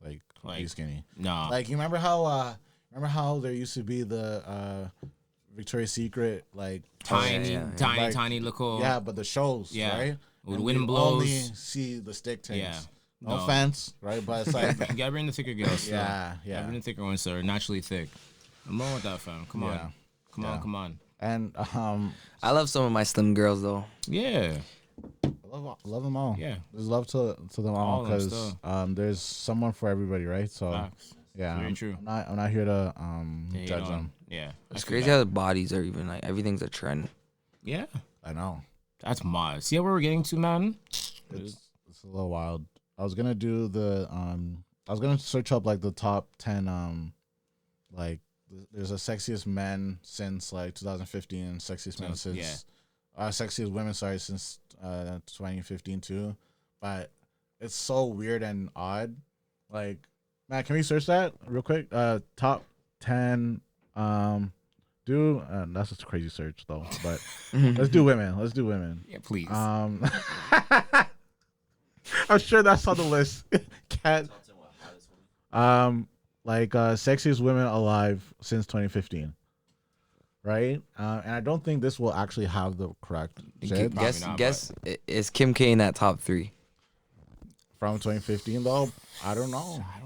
like
Like,
skinny.
Nah.
Like you remember how there used to be the Victoria's Secret like
tiny,
yeah, yeah.
tiny,
Like,
tiny little.
yeah, but the shows,
Yeah.
right?
With
And
wind
we
blows.
only see the stick things.
Yeah.
No
No.
offense, right? But it's like
You gotta bring the thicker girls. still.
yeah,
You gotta bring
yeah,
the thicker ones that are naturally thick. I'm wrong with that, fam. Come on.
Yeah.
Come
Yeah.
on, come on.
and
I love some of my slim girls though.
Yeah.
love them all.
Yeah.
There's love to them all
All of them
because
still.
there's someone for everybody, right? So
Facts.
yeah,
Very true.
I'm not here to
Hate
judge
on.
them.
Yeah. I
It's
feel
crazy
that.
how the bodies are even like everything's a trend.
Yeah.
I know.
That's mod. See how we're getting to, man?
It's a little wild. I was gonna do the I was gonna search up like the top 10 like there's a sexiest men since like 2015 and sexiest men since
Yeah.
sexiest women since 2015 too. But it's so weird and odd. Like, Matt, can we search that real quick? Top 10 that's just a crazy search though. But let's do women. Let's do women.
Yeah, please.
I'm sure that's on the list. Cat. Sexiest women alive since 2015. Right? And I don't think this will actually have the correct shit
Probably not,
Guess is Kim K in that top 3?
from 2015 though. I don't know.
I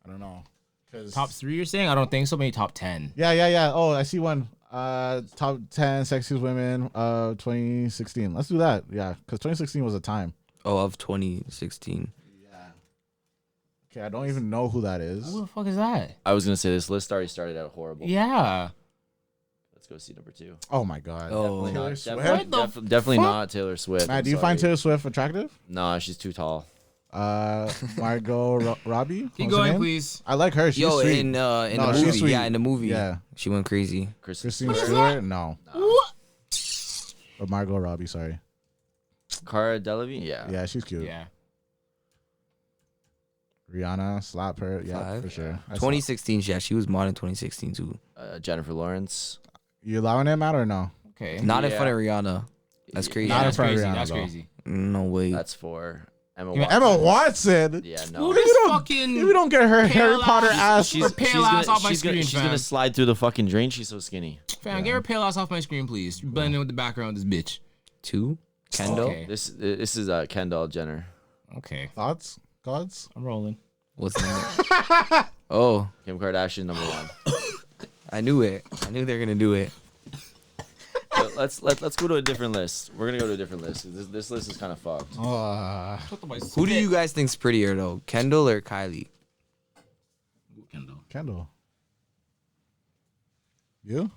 don't know.
'Cause-
Top 3 you're saying? I don't think so. Maybe top 10.
Yeah. Oh, I see one. Top 10 sexiest women 2016. Let's do that. Yeah, because 2016 was a time.
Oh, of 2016.
Okay, I don't even know who that is.
Who the fuck is that?
I was going to say this list already started out horrible.
Yeah.
Let's go see number 2.
Oh my god.
Oh.
Definitely
Taylor
not,
Swift?
definitely
fuck?
not Taylor Swift.
Matt,
I'm
do you find
sorry.
Taylor Swift attractive?
No, she's too tall.
Margot Robbie.
Keep
What's her
going,
name?
please.
I like her. She's
Yo,
sweet.
in the
No, she's
movie,
sweet.
yeah, in the movie,
Yeah.
she went crazy.
Kristen Stewart. No. Or Margot Robbie. Sorry.
Cara Delevingne? Yeah.
Yeah, she's cute.
Yeah.
Rihanna, slap her. Yeah,
5.
for sure. I saw-
2016, yeah, she was mod in 2016 too.
Jennifer Lawrence.
You allowing it, Matt, or no?
Okay.
Not in
Yeah.
front of Rihanna. That's crazy.
Not in
that's
front of
crazy.
Rihanna,
That's
though.
crazy.
No way.
That's 4. Emma
Yeah,
Watson.
Emma Watson.
Yeah,
Who
no.
this
don't-
fucking
If we don't get her
Pale
Harry Potter
ass-
ass,
pale ass off my screen,
she's
fam.
gonna slide through the fucking drain. She's so skinny.
fam, get her pale ass off my screen, please. You blend in with the background of this bitch.
2. Kendall.
Okay.
This is Kendall Jenner.
Okay.
thoughts, gods.
I'm rolling.
What's the name? Oh,
Kim Kardashian number 1.
I knew it. I knew they were gonna do it.
But let's go to a different list. We're gonna go to a different list. This list is kind of fucked.
Who do you guys think's prettier though, Kendall or Kylie?
Kendall. You?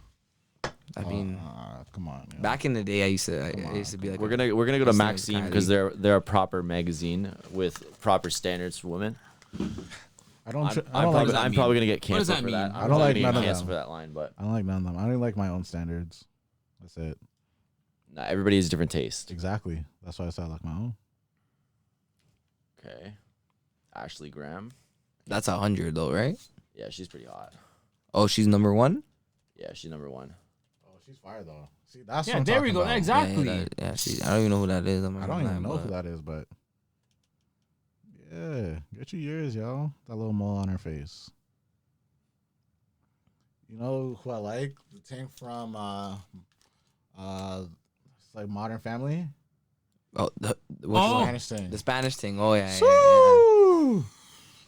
I mean,
Come on. yo.
back in the day, I used to be like,
We're gonna go to
Listening to
Maxime because
Kylie.
they're a proper magazine with proper standards for women.
I don't.
I'm
like.
probably gonna get
What does
canceled
that
for that.
mean?
I don't like none of
canceled
them.
for that line, but
I don't like none of them. I don't even like my own standards. That's it.
nah, everybody has different taste.
Exactly. That's why I said I like my own.
Okay, Ashley Graham.
that's 100 though, right?
Yeah, she's pretty hot.
Oh, she's number 1.
Yeah, she's number 1.
Oh, she's fire though. See, that's
Yeah,
what I'm
there we
talking
go.
about.
Exactly.
Yeah, I don't even know who that is.
I don't even know who that is, but yeah, get your ears, y'all. That little mole on her face. You know who I like? The thing from it's like Modern Family.
Oh,
Oh.
Spanish thing.
the Spanish thing. Oh yeah.
Woo!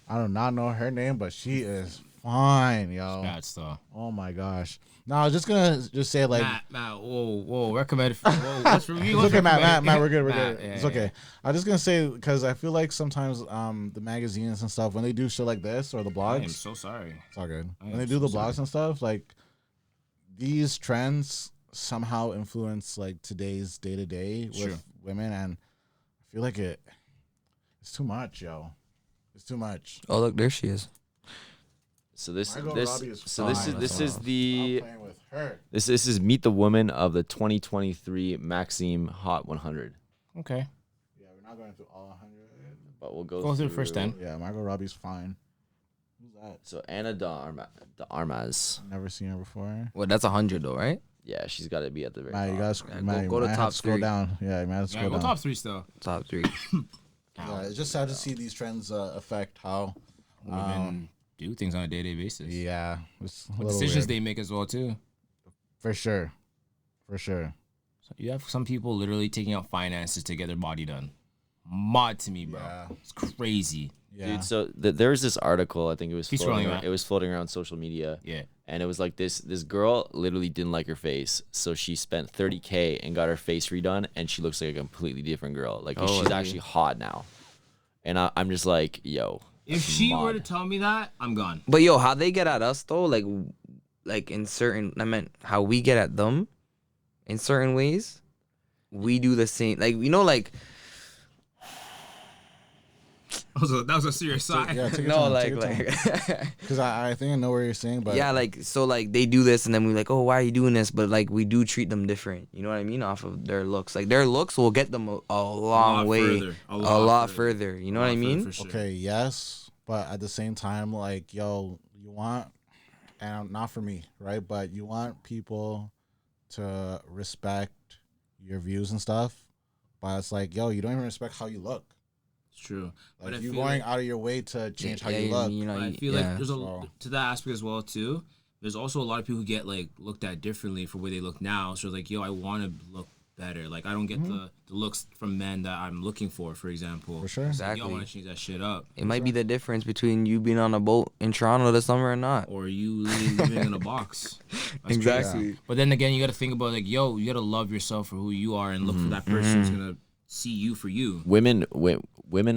I do not know her name, but she is fine, yo.
Bad stuff.
Oh my gosh. No, I was just gonna say like
Matt, whoa, recommend. Whoa, what's for me?
it's
What's
okay, Matt,
recommended?
we're good,
Matt,
good.
yeah,
It's
yeah,
okay. I was just gonna say because I feel like sometimes the magazines and stuff when they do shit like this or the
I am
blogs,
so sorry.
it's all good.
I
When
am
they do the
so
blogs
sorry.
and stuff, like these trends somehow influence like today's day to day with
Sure.
women, and I feel like it's too much, yo. It's too much.
Oh look, there she is.
So this
Margot
this
Robbie is
so this
fine.
is this is
I'm
the
playing with her.
this is Meet the Woman of the 2023 Maxime Hot 100.
Okay.
Yeah, we're not going through all 100.
But we'll go
Go through the first 10.
Yeah, Margot Robbie's fine. Who's that?
So Anna de Armas.
Never seen her before.
Well, that's 100 though, right?
Yeah, she's got to be at the very
Matt, you
top.
guys,
Yeah,
Matt,
go to
you might have
top
scroll
3.
down. Yeah, you might have to
Yeah,
scroll
go
down.
top 3 still.
Top 3.
Yeah, it's just sad to see these trends affect how.
Women do things on a day-to-day basis.
Yeah, it's a
What
little
decisions
weird.
they make as well too.
For sure.
So you have some people literally taking out finances to get their body done. Mod to me, bro.
Yeah.
It's crazy.
Yeah.
Dude, so there was this article, I think it was
Keep
floating
scrolling,
around,
Matt.
it was floating around social media.
Yeah.
And it was like this girl literally didn't like her face, so she spent $30K and got her face redone, and she looks like a completely different girl. Like
Oh,
she's
really?
actually hot now. And I'm just like, yo.
If
that's
she were to
mod.
tell me that, I'm gone.
But yo, how they get at us though, like in certain, I meant how we get at them in certain ways, we do the same. Like, you know, like
That was a serious sigh.
Yeah, take your
no,
time,
like
take your time. Because I think I know what you're saying, but
yeah, like so, like they do this, and then we're like, oh, why are you doing this? But like we do treat them different. You know what I mean? Off of their looks, like their looks will get them a long
lot
way,
further.
a lot further. You know what I mean?
For sure.
okay, yes, but at the same time, like, yo, you want, and not for me, right? But you want people to respect your views and stuff. But it's like, yo, you don't even respect how you look.
It's true.
Like,
But I
you're
feel
going
like-
out of your way to change how
Yeah,
you look.
You know,
I feel
yeah.
like there's
So-
to that aspect as well too. There's also a lot of people who get like looked at differently for where they look now. So like, yo, I want to look better. Like I don't get the looks from men that I'm looking for example.
For sure.
Yo, I
Exactly.
want to change that shit up.
It might be the difference between you being on a boat in Toronto this summer or not.
Or you living in a box. That's
Exactly.
crazy. But then again, you got to think about like, yo, you got to love yourself for who you are and look for that person who's gonna see you for you.
Women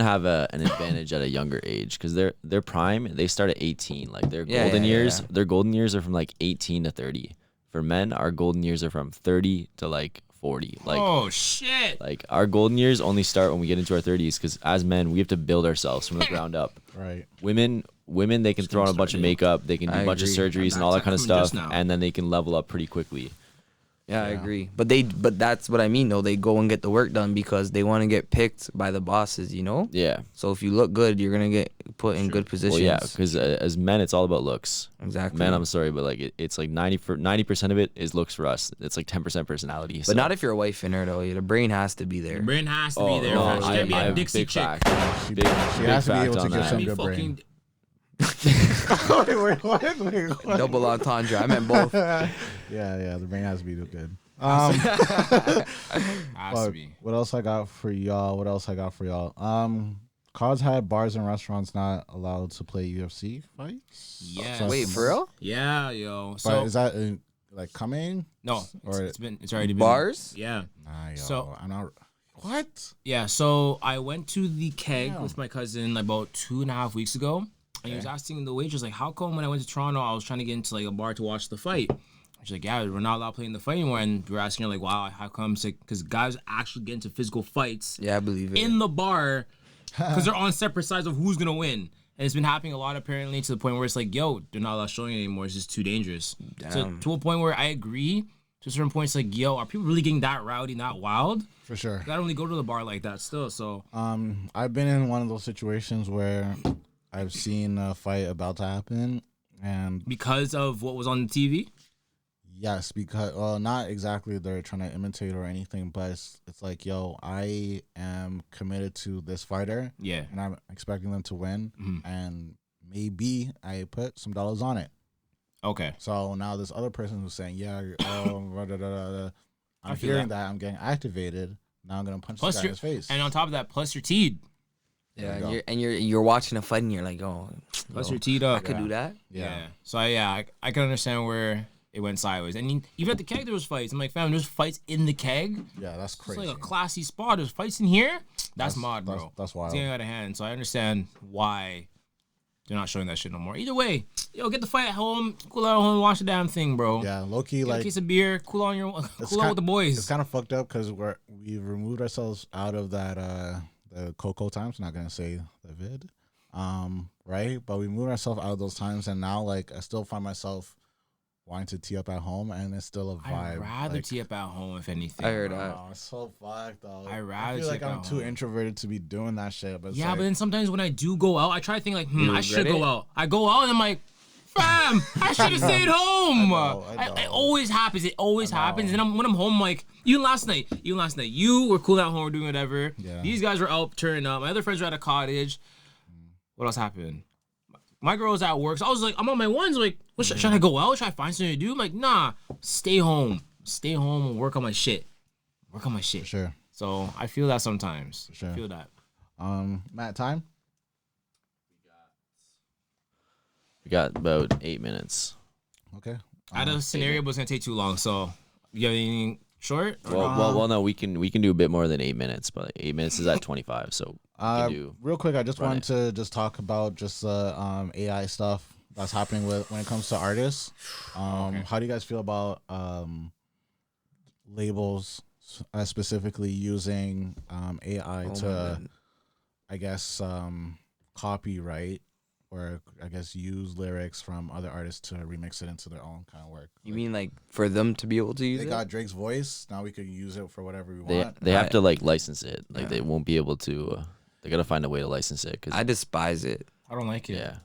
have an advantage at a younger age because their prime, they start at 18. Like their
Yeah,
golden
yeah,
years,
yeah.
their golden years are from like 18 to 30. For men, our golden years are from 30 to like 40. Like
Oh shit!
like our golden years only start when we get into our 30s because as men, we have to build ourselves from the ground up.
Right.
Women they can throw on a bunch of makeup, they can do
I
a bunch of
agree.
surgeries and
My
all that
back's
kind of
coming just
stuff,
now.
and then they can level up pretty quickly.
Yeah, I
Yeah.
agree. But that's what I mean though. They go and get the work done because they want to get picked by the bosses, you know?
Yeah.
So if you look good, you're going to get put in good positions.
Well, yeah, because as men, it's all about looks.
Exactly.
Men, I'm sorry, but like it's like 90% of it is looks for us. It's like 10% personality.
But not if you're a wife in her though. The brain has to be there.
Your brain has to
Oh,
be there.
no,
She
I,
can't be
I
a
have
Dixie
big
chick.
fact.
She,
Big,
she
big
has to be
fact
able to
on
give
that.
some
Be
good
fucking
brain. wait, what?
Double entendre. I meant both.
Yeah, the brain has to be good.
has to be.
What else I got for y'all? COD's had bars and restaurants not allowed to play UFC fights.
Yes.
So-
Wait, for real?
Yeah, yo.
But
So
is that like coming?
no,
or-
it's already been
Bars?
Yeah.
Nah, yo,
So-
I'm not. What?
Yeah, so I went to the keg
Damn.
with my cousin about 2.5 weeks ago, And he was asking the waitress, like, how come when I went to Toronto, I was trying to get into, like, a bar to watch the fight? She's like, yeah, we're not allowed playing the fight anymore. And we were asking her, like, wow, how come? It's like, because guys actually get into physical fights
Yeah, I believe it.
in the bar because they're on separate sides of who's going to win. And it's been happening a lot, apparently, to the point where it's like, yo, they're not allowed showing it anymore. It's just too dangerous. So, to a point where I agree, to a certain point, it's like, yo, are people really getting that rowdy, that wild?
For sure.
I don't really go to the bar like that still, so.
I've been in one of those situations where I've seen a fight about to happen, and
Because of what was on the TV?
yes, because not exactly they're trying to imitate or anything, but it's like, yo, I am committed to this fighter,
Yeah.
and I'm expecting them to win, and maybe I put some dollars on it.
Okay.
So now this other person who's saying, yeah, I'm
feel
hearing that. I'm getting activated. Now I'm gonna punch this guy in his face.
And on top of that, plus you're teed.
Yeah, you're watching a fight and you're like, oh,
Plus
yo,
you're teed
I
up.
could do that.
Yeah. So I can understand where it went sideways. And even at the keg, there was fights. I'm like, fam, there's fights in the keg.
Yeah, that's
It's
crazy.
like a classy spot. There's fights in here. That's mod, bro.
That's wild.
It's getting out of hand. So I understand why they're not showing that shit no more. Either way, yo, get the fight at home, cool out at home, and watch the damn thing, bro.
Yeah, low key,
Get a
like
case of beer, cool out with the boys.
it's kind of fucked up because we've removed ourselves out of that the Coco times. I'm not gonna say the vid, right? But we moved ourselves out of those times, and now like I still find myself wanting to tee up at home, and it's still a vibe.
I'd rather
like,
tee up at home if anything.
I heard that.
Oh, it's so fucked though.
I'd rather
I feel like
tee up
I'm
at
too
home.
introverted to be doing that shit. But it's
Yeah,
like,
but then sometimes when I do go out, I try to think like, I should
regret
go
it?
out. I go out and I'm like, fam, I should have stayed home.
I know.
It always happens. It always happens. And when I'm home, like, even last night, you were cool at home, doing whatever.
Yeah.
These guys were out turning up. My other friends were at a cottage. What else happened? My girl was at work, so I was like, I'm on my ones. Like, should I go out? Should I find something to do? I'm like, nah, stay home. Stay home and work on my shit.
for sure.
So I feel that sometimes.
Sure.
I feel that.
Matt, time?
We got about 8 minutes.
Okay.
I had a scenario, but it's gonna take too long. So, you have anything short?
Well, no, we can do a bit more than 8 minutes, but 8 minutes is at 25, so we can do.
Real quick, I just
run
wanted to just talk about just AI stuff that's happening when it comes to artists. How do you guys feel about labels, specifically using AI to, I guess, copyright or I guess use lyrics from other artists to remix it into their own kind of work?
You mean like for them to be able to use
They
it?
got Drake's voice. Now we could use it for whatever we
They
want.
they have to like license it. Like
Yeah.
they won't be able to. They gotta find a way to license it.
I despise it.
I don't like it.
Yeah.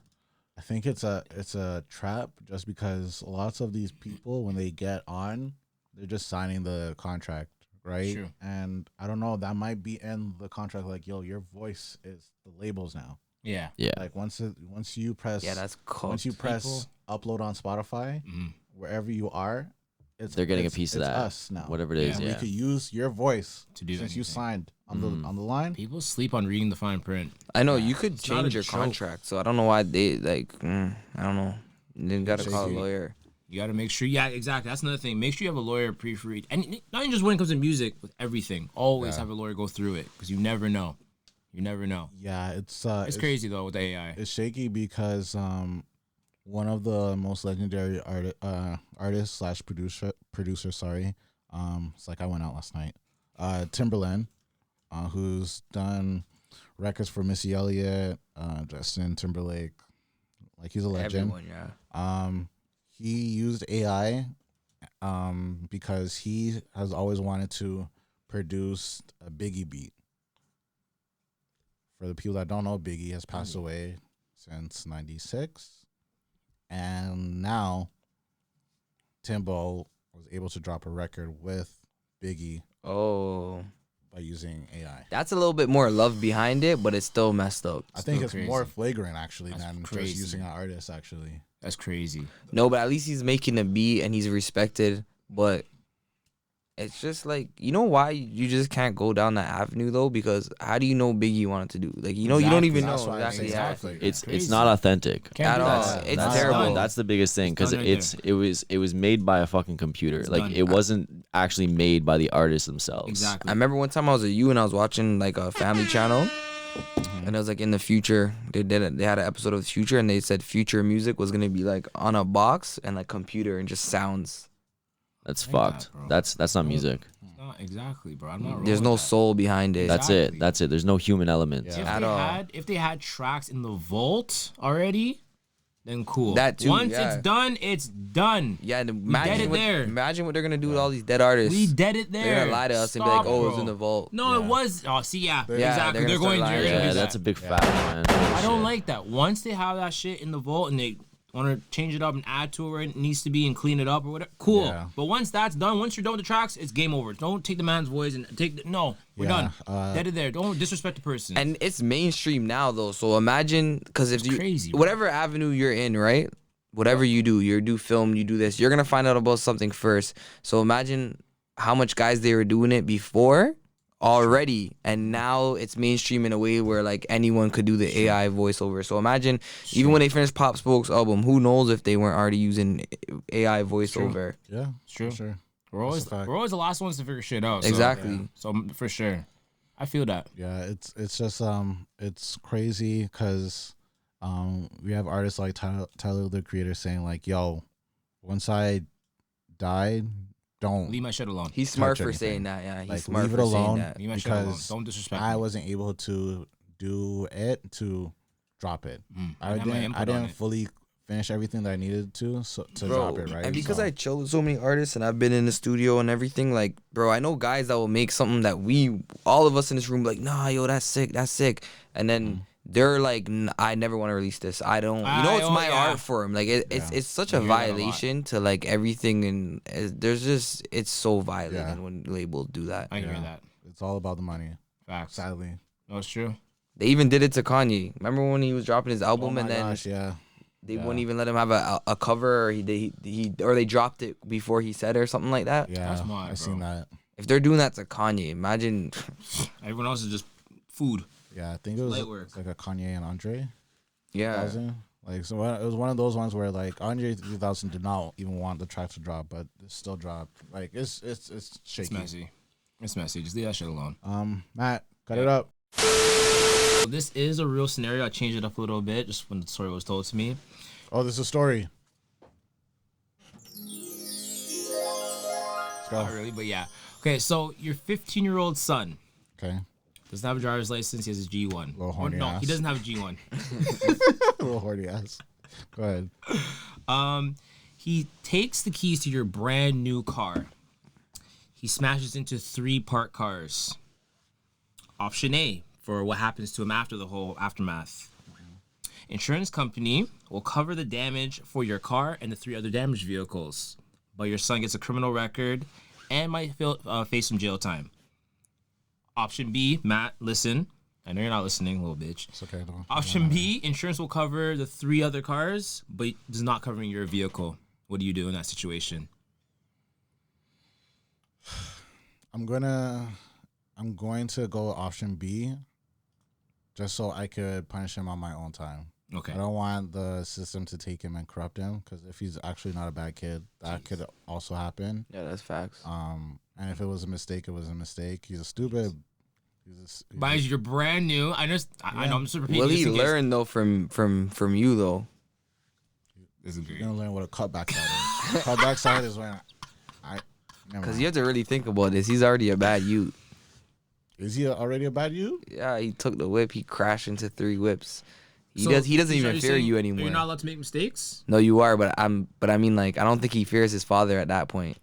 I think it's a trap just because lots of these people when they get on, they're just signing the contract, right?
True.
And I don't know, that might be in the contract like, yo, your voice is the labels now.
Yeah.
Yeah.
Like once you press
Yeah, that's cool.
once you press upload on Spotify, wherever you are,
They're getting a piece of
it's
that.
us now.
Whatever it is.
And
Yeah.
we could use your voice
To do
since you
anything.
signed on the line.
People sleep on reading the fine print.
I know you could
It's not a
change your
joke.
contract, so I don't know why they like. I don't know. You gotta call a
Shaky.
lawyer.
You got to make sure. Yeah, exactly. That's another thing. Make sure you have a lawyer pre-read, and not even just when it comes to music, with everything. Always have a lawyer go through it because you never know. You never know.
Yeah, it's
It's crazy though with AI.
It's shaky because one of the most legendary artists slash producer, sorry, it's like I went out last night. Timberland, who's done records for Missy Elliott, Justin Timberlake, like he's a legend.
Everyone, yeah.
He used AI because he has always wanted to produce a Biggie beat. For the people that don't know, Biggie has passed away since '96, and now Timbo was able to drop a record with Biggie
Oh,
by using AI.
that's a little bit more love behind it, but it's still messed up.
I think
Still
it's
crazy.
more flagrant actually
That's
than
crazy.
just using an artist. Actually,
That's crazy.
No, but at least he's making a beat and he's respected. But it's just like, you know why you just can't go down that avenue though? Because how do you know Biggie wanted to do? Like, you know, you don't even know
That's why I
exactly.
say
Yeah.
exactly.
It's
Crazy.
not authentic.
Can't
At
do
all.
that.
It's
that's
terrible.
That's the biggest thing because
done right
it was made by a fucking computer.
It's
Like
done.
it wasn't actually made by the artists themselves.
Exactly.
I remember one time I was at U and I was watching like a family channel, And it was like in the future, they had an episode of the future, and they said future music was gonna be like on a box and like computer and just sounds.
That's
I like
fucked.
that,
That's not music.
Not exactly, bro. I'm not.
There's
rolling
no
with that.
soul behind it.
That's
Exactly.
it. That's it. There's no human element.
Yeah.
At all.
If they had tracks in the vault already, then cool.
That too,
Once
yeah.
it's done, it's done.
Yeah, and
dead
imagine
it there.
imagine what they're gonna do with all these dead artists.
We dead it there.
They're gonna lie to us and be like,
Stop,
"Oh, it was
bro.
in the vault."
No, it was. Oh, see, yeah,
Yeah,
exactly.
they're
They're
gonna
going.
start
They're
lying.
gonna
Yeah,
do
that's
that.
a big fact, man.
I don't like that. Once they have that shit in the vault and they want to change it up and add to it where it needs to be and clean it up or whatever, cool.
Yeah.
But once that's done, once you're done with the tracks, it's game over. Don't take the man's voice and take. No, we're
Yeah,
done. Dead it there. Don't disrespect the person.
And it's mainstream now though. So imagine, because if you
crazy, bro.
whatever avenue you're in, right? Whatever you do film, you do this, you're gonna find out about something first. So imagine how much guys they were doing it before already, and now it's mainstream in a way where like anyone could do the AI voiceover. So imagine even when they finished Pop Smoke's album, who knows if they weren't already using AI voiceover?
Yeah,
It's true.
for sure.
We're always
That's a fact.
the last ones to figure shit out. So,
Exactly.
So for sure, I feel that.
Yeah, it's just it's crazy because we have artists like Tyler the Creator saying like, "Yo, once I died, don't
Leave my shit alone.
He's smart
Touch
for
anything.
saying that. Yeah, he's
like
smart
leave it
for saying
alone
that.
Leave my shit alone.
because
Don't disrespect
I
me.
wasn't able to do it to drop it. I
have my
didn't
input
I
on
didn't
it.
fully finish everything that I needed to
Bro,
drop it, right?
and because
So-
I chill with so many artists and I've been in the studio and everything, like, bro, I know guys that will make something that all of us in this room, like, nah, yo, that's sick, and then they're like, I never want to release this. I don't, it's my art form. Like, it's such a
hear that a lot.
violation to like everything, and there's just, it's so violent
Yeah.
when labels do that.
I hear
Yeah.
that.
it's all about the money,
Facts.
sadly.
No, it's true.
They even did it to Kanye. Remember when he was dropping his
Oh
album
my
and then
gosh, yeah.
they wouldn't even let him have a cover, or they dropped it before he said it or something like that.
Yeah,
That's mad,
I seen
bro.
that.
If they're doing that to Kanye, imagine.
Everyone else is just food.
Yeah, I think it was
Light work.
like a Kanye and Andre
Yeah.
3000. Like, so it was one of those ones where like Andre 3000 did not even want the track to drop, but it still dropped. Like it's shaky.
It's messy. It's messy. Just leave that shit alone.
Matt, cut it up.
So this is a real scenario. I changed it up a little bit just when the story was told to me.
Oh, this is a story. Let's go.
Not really, but yeah. Okay, so your 15-year-old son
Okay.
doesn't have a driver's license. He has his G1.
Little horny
no,
ass.
he doesn't have a G1.
Little horny ass. Go ahead.
He takes the keys to your brand new car. He smashes into 3 parked cars. Option A for what happens to him after the whole aftermath. Insurance company will cover the damage for your car and the 3 other damaged vehicles, but your son gets a criminal record and might face some jail time. Option B, Matt, listen. I know you're not listening, little bitch.
It's okay. Don't.
Option B, insurance will cover the 3 other cars, but does not cover your vehicle. What do you do in that situation?
I'm going to go option B, just so I could punish him on my own time.
Okay.
I don't want the system to take him and corrupt him, because if he's actually not a bad kid, that could also happen.
Yeah, that's facts.
And if it was a mistake, it was a mistake. He's a stupid.
Mind you, you're brand new. I know I'm just repeating.
Will
just
he
in case.
learn though from you though?
This is
You're
great.
gonna learn what a cutback side is. Cutback side is when
Because you have to really think about this. He's already a bad youth.
Is he already a bad youth?
Yeah, he took the whip. He crashed into 3 whips. He
So,
He doesn't
are
even fear
saying
you anymore.
You're not allowed to make mistakes.
No, you are, but I mean, like, I don't think he fears his father at that point.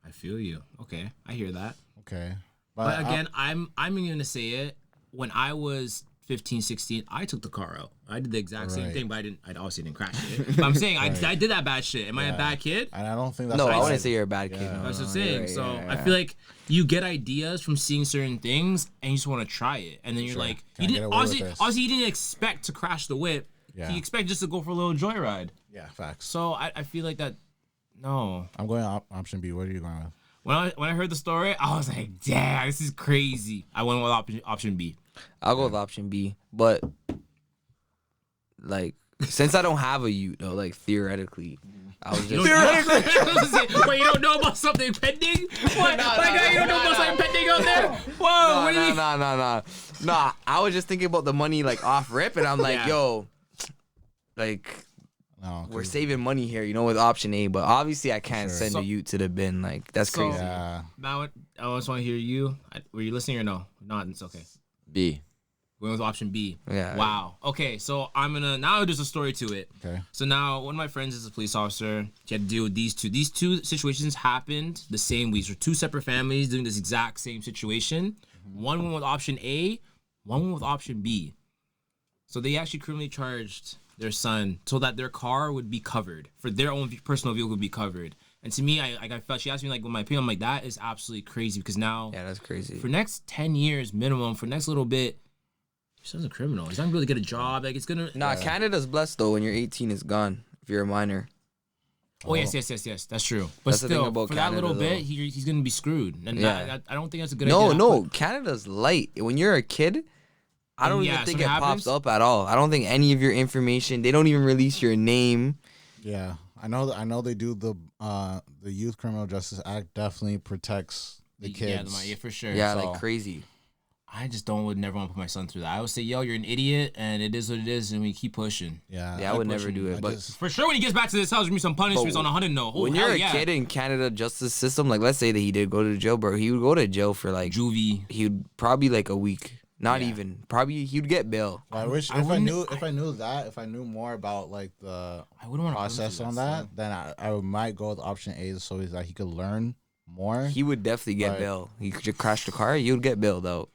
I feel you. Okay, I hear that.
Okay.
But again, I'm gonna say it. When I was 15, 16, I took the car out. I did the exact same
Right.
thing, but I obviously didn't crash it. But I'm saying I did that bad shit. Am I a bad kid?
and I don't think that's
No, I
right.
wouldn't say you're a bad kid.
Yeah.
No,
That's what I'm
no,
saying.
you're right,
So
yeah,
I
yeah.
feel like you get ideas from seeing certain things, and you just want to try it, and then you're
Sure.
like,
Can I
you
get
didn't
away with
obviously,
this?
obviously you didn't expect to crash the whip.
Yeah.
You expect just to go for a little joyride.
Yeah, facts.
So I feel like that. No,
I'm going option B. What are you going with?
when I heard the story, I was like, damn, this is crazy. I went with option B.
I'll go with option B, but like since I don't have a youth though, like theoretically, I was just
Wait, you don't know about something pending? What? My guy, you don't know about something pending out there? Whoa,
Nah, I was just thinking about the money like off rip, and I'm like,
Yeah.
yo, like
No,
we're
'cause-
saving money here, you know, with option A. But obviously, I can't
Sure.
send
So-
a youth to the bin. Like that's
So-
crazy.
Yeah.
Now I just want to hear you. Were you listening or no? Not. It's okay.
B.
We went with option B.
Yeah.
Wow. Okay, so now there's a story to it.
Okay.
So now one of my friends is a police officer. He had to deal with these two. These two situations happened the same week. So two separate families doing this exact same situation. One went with option A, one went with option B. So they actually criminally charged their son so that their car would be covered, for their own personal vehicle would be covered. And to me, I felt, she asked me like, what my opinion, I'm like, that is absolutely crazy, because now
Yeah, that's crazy.
for next 10 years minimum, for next little bit, your son's a criminal. He's not gonna really get a job. Like, it's gonna.
Nah, Canada's blessed though. When you're 18, it's gone. If you're a minor.
Oh yes. That's true. But
That's the thing
still,
about
for that little
Canada,
bit,
though.
he's gonna be screwed. And
Yeah.
I don't think that's a good idea.
No, Canada's light. When you're a kid, I don't
Yeah,
even think it
something happens.
pops up at all. I don't think any of your information. They don't even release your name.
Yeah, I know they do the Youth Criminal Justice Act definitely protects the kids.
Yeah, for sure.
Yeah,
So-
like crazy.
I just would never want to put my son through that. I would say, yo, you're an idiot, and it is what it is, and we keep pushing.
Yeah,
Yeah, I would never do
I
it. But
just-
For sure, when he gets back to this house, there's gonna be some punishments
But
on a 100 note. Oh,
when
hell
you're a
yeah.
kid in Canada justice system, like let's say that he did go to jail, bro, he would go to jail for like
juvie.
he would probably like a week. Not
Yeah.
even. Probably he'd get bail.
I wish
I
if I
wouldn't-
knew more about like the
I wouldn't want to
process on that, then I might go with option A, so that he could learn more.
He would definitely get
Right.
bail. He could just crash the car, you'd get bailed out.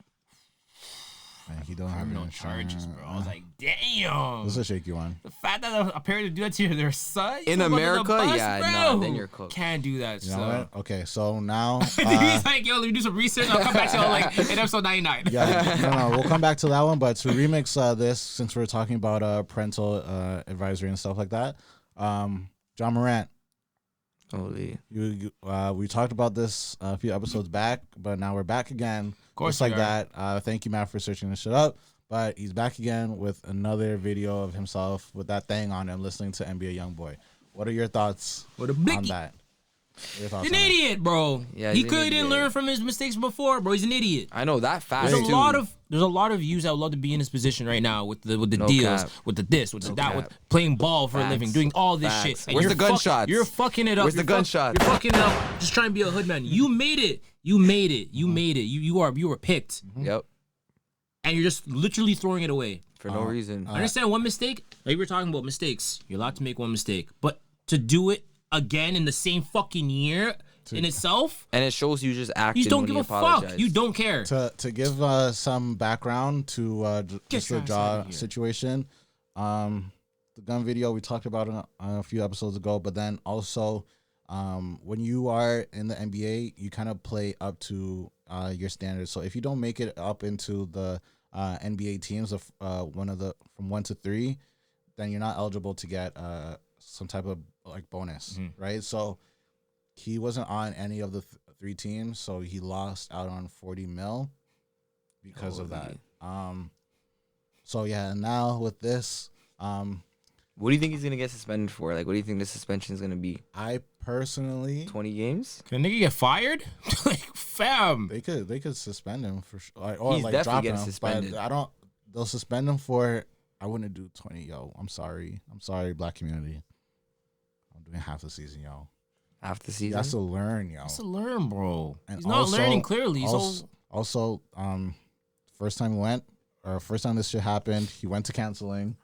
Man, he don't have
Criminal
no
charges, bro. I was like,
This
damn.
is a shaky one.
The fact that a parent would do that to their son
In
throw him under the
America,
bus,
yeah,
bro.
nah, then you're cooked.
Can't do that.
You know
So.
what? Okay, so now
He's like, yo, let me do some research. I'll come back to you like in episode 99.
yeah, no, we'll come back to that one. But to remix this, since we're talking about parental advisory and stuff like that, John Morant,
Holy.
we talked about this a few episodes back, but now we're back again. Of
course
just like
we are.
that. Thank you, Matt, for searching this shit up. But he's back again with another video of himself with that thing on him, listening to NBA YoungBoy. What are your thoughts
What a
on
blicky.
that? What are your thoughts
He's an
on that?
idiot, bro.
Yeah,
he
he's an
clearly didn't
idiot.
learn from his mistakes before, bro. He's an idiot.
I know that fast
There's
too.
a lot of youths that would love to be in his position right now with the
No
deals,
cap.
with the this, with the
No
that,
cap.
with playing ball for a
Facts.
living, doing all this
Facts.
shit. And
Where's
you're
the gunshots?
You're fucking it up.
Where's the gunshots?
You're fucking it up. Just trying to be a hoodman. You made it. You made it. You made it. You were picked,
Yep.
and you're just literally throwing it away.
For no reason.
I understand one mistake. Like we were talking about mistakes. You're allowed to make one mistake, but to do it again in the same fucking year in itself,
And it shows you just acting
you just don't
when
give
you
a
apologize.
fuck. You don't care.
To give some background to just
your
the
ass
jaw
outta here.
situation, the gun video we talked about it a few episodes ago, but then also when you are in the NBA, you kind of play up to your standards. So if you don't make it up into the NBA teams of from 1 to 3, then you're not eligible to get some type of like bonus, right? So he wasn't on any of the 3 teams, so he lost out on 40 mil because of that. So yeah, and now with this,
What do you think he's gonna get suspended for? Like, what do you think the suspension is gonna be?
I personally
20 games?
Can a nigga get fired? Like, fam.
they could suspend him for sure, or
He's
like
definitely
drop
getting
him.
suspended.
But they'll suspend him for. I wouldn't do 20, yo. I'm sorry, black community. I'm doing half the season, yo.
Half the
He
season?
has to learn, yo.
Has to learn, bro.
And
He's not
also-
learning clearly. He's
also, first time this shit happened, he went to canceling.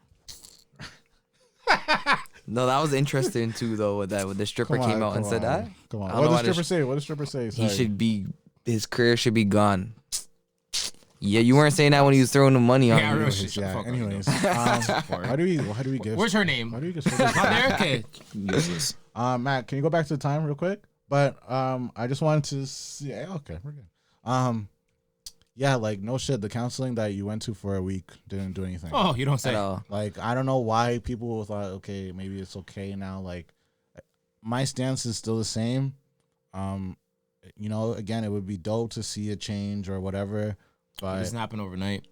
No, that was interesting too, though. With the stripper came out and said that.
Come on.
I don't
What
know
does
why
stripper say? What does stripper say? Sorry.
His career should be gone. Yeah, you weren't saying that when he was throwing the money on
Yeah,
you.
real shit. Shut the
Yeah.
fuck up,
Anyways,
you
why do we give?
Where's her name?
Why do we give?
Not there? Okay. Useless.
Matt, can you go back to the time real quick? But I just wanted to see. Okay, we're good. Yeah, like no shit. The counseling that you went to for a week didn't do anything.
Oh, you don't say.
At all.
Like I don't know why people thought, okay, maybe it's okay now. Like my stance is still the same. You know, again, it would be dope to see a change or whatever,
It
but
doesn't happen overnight.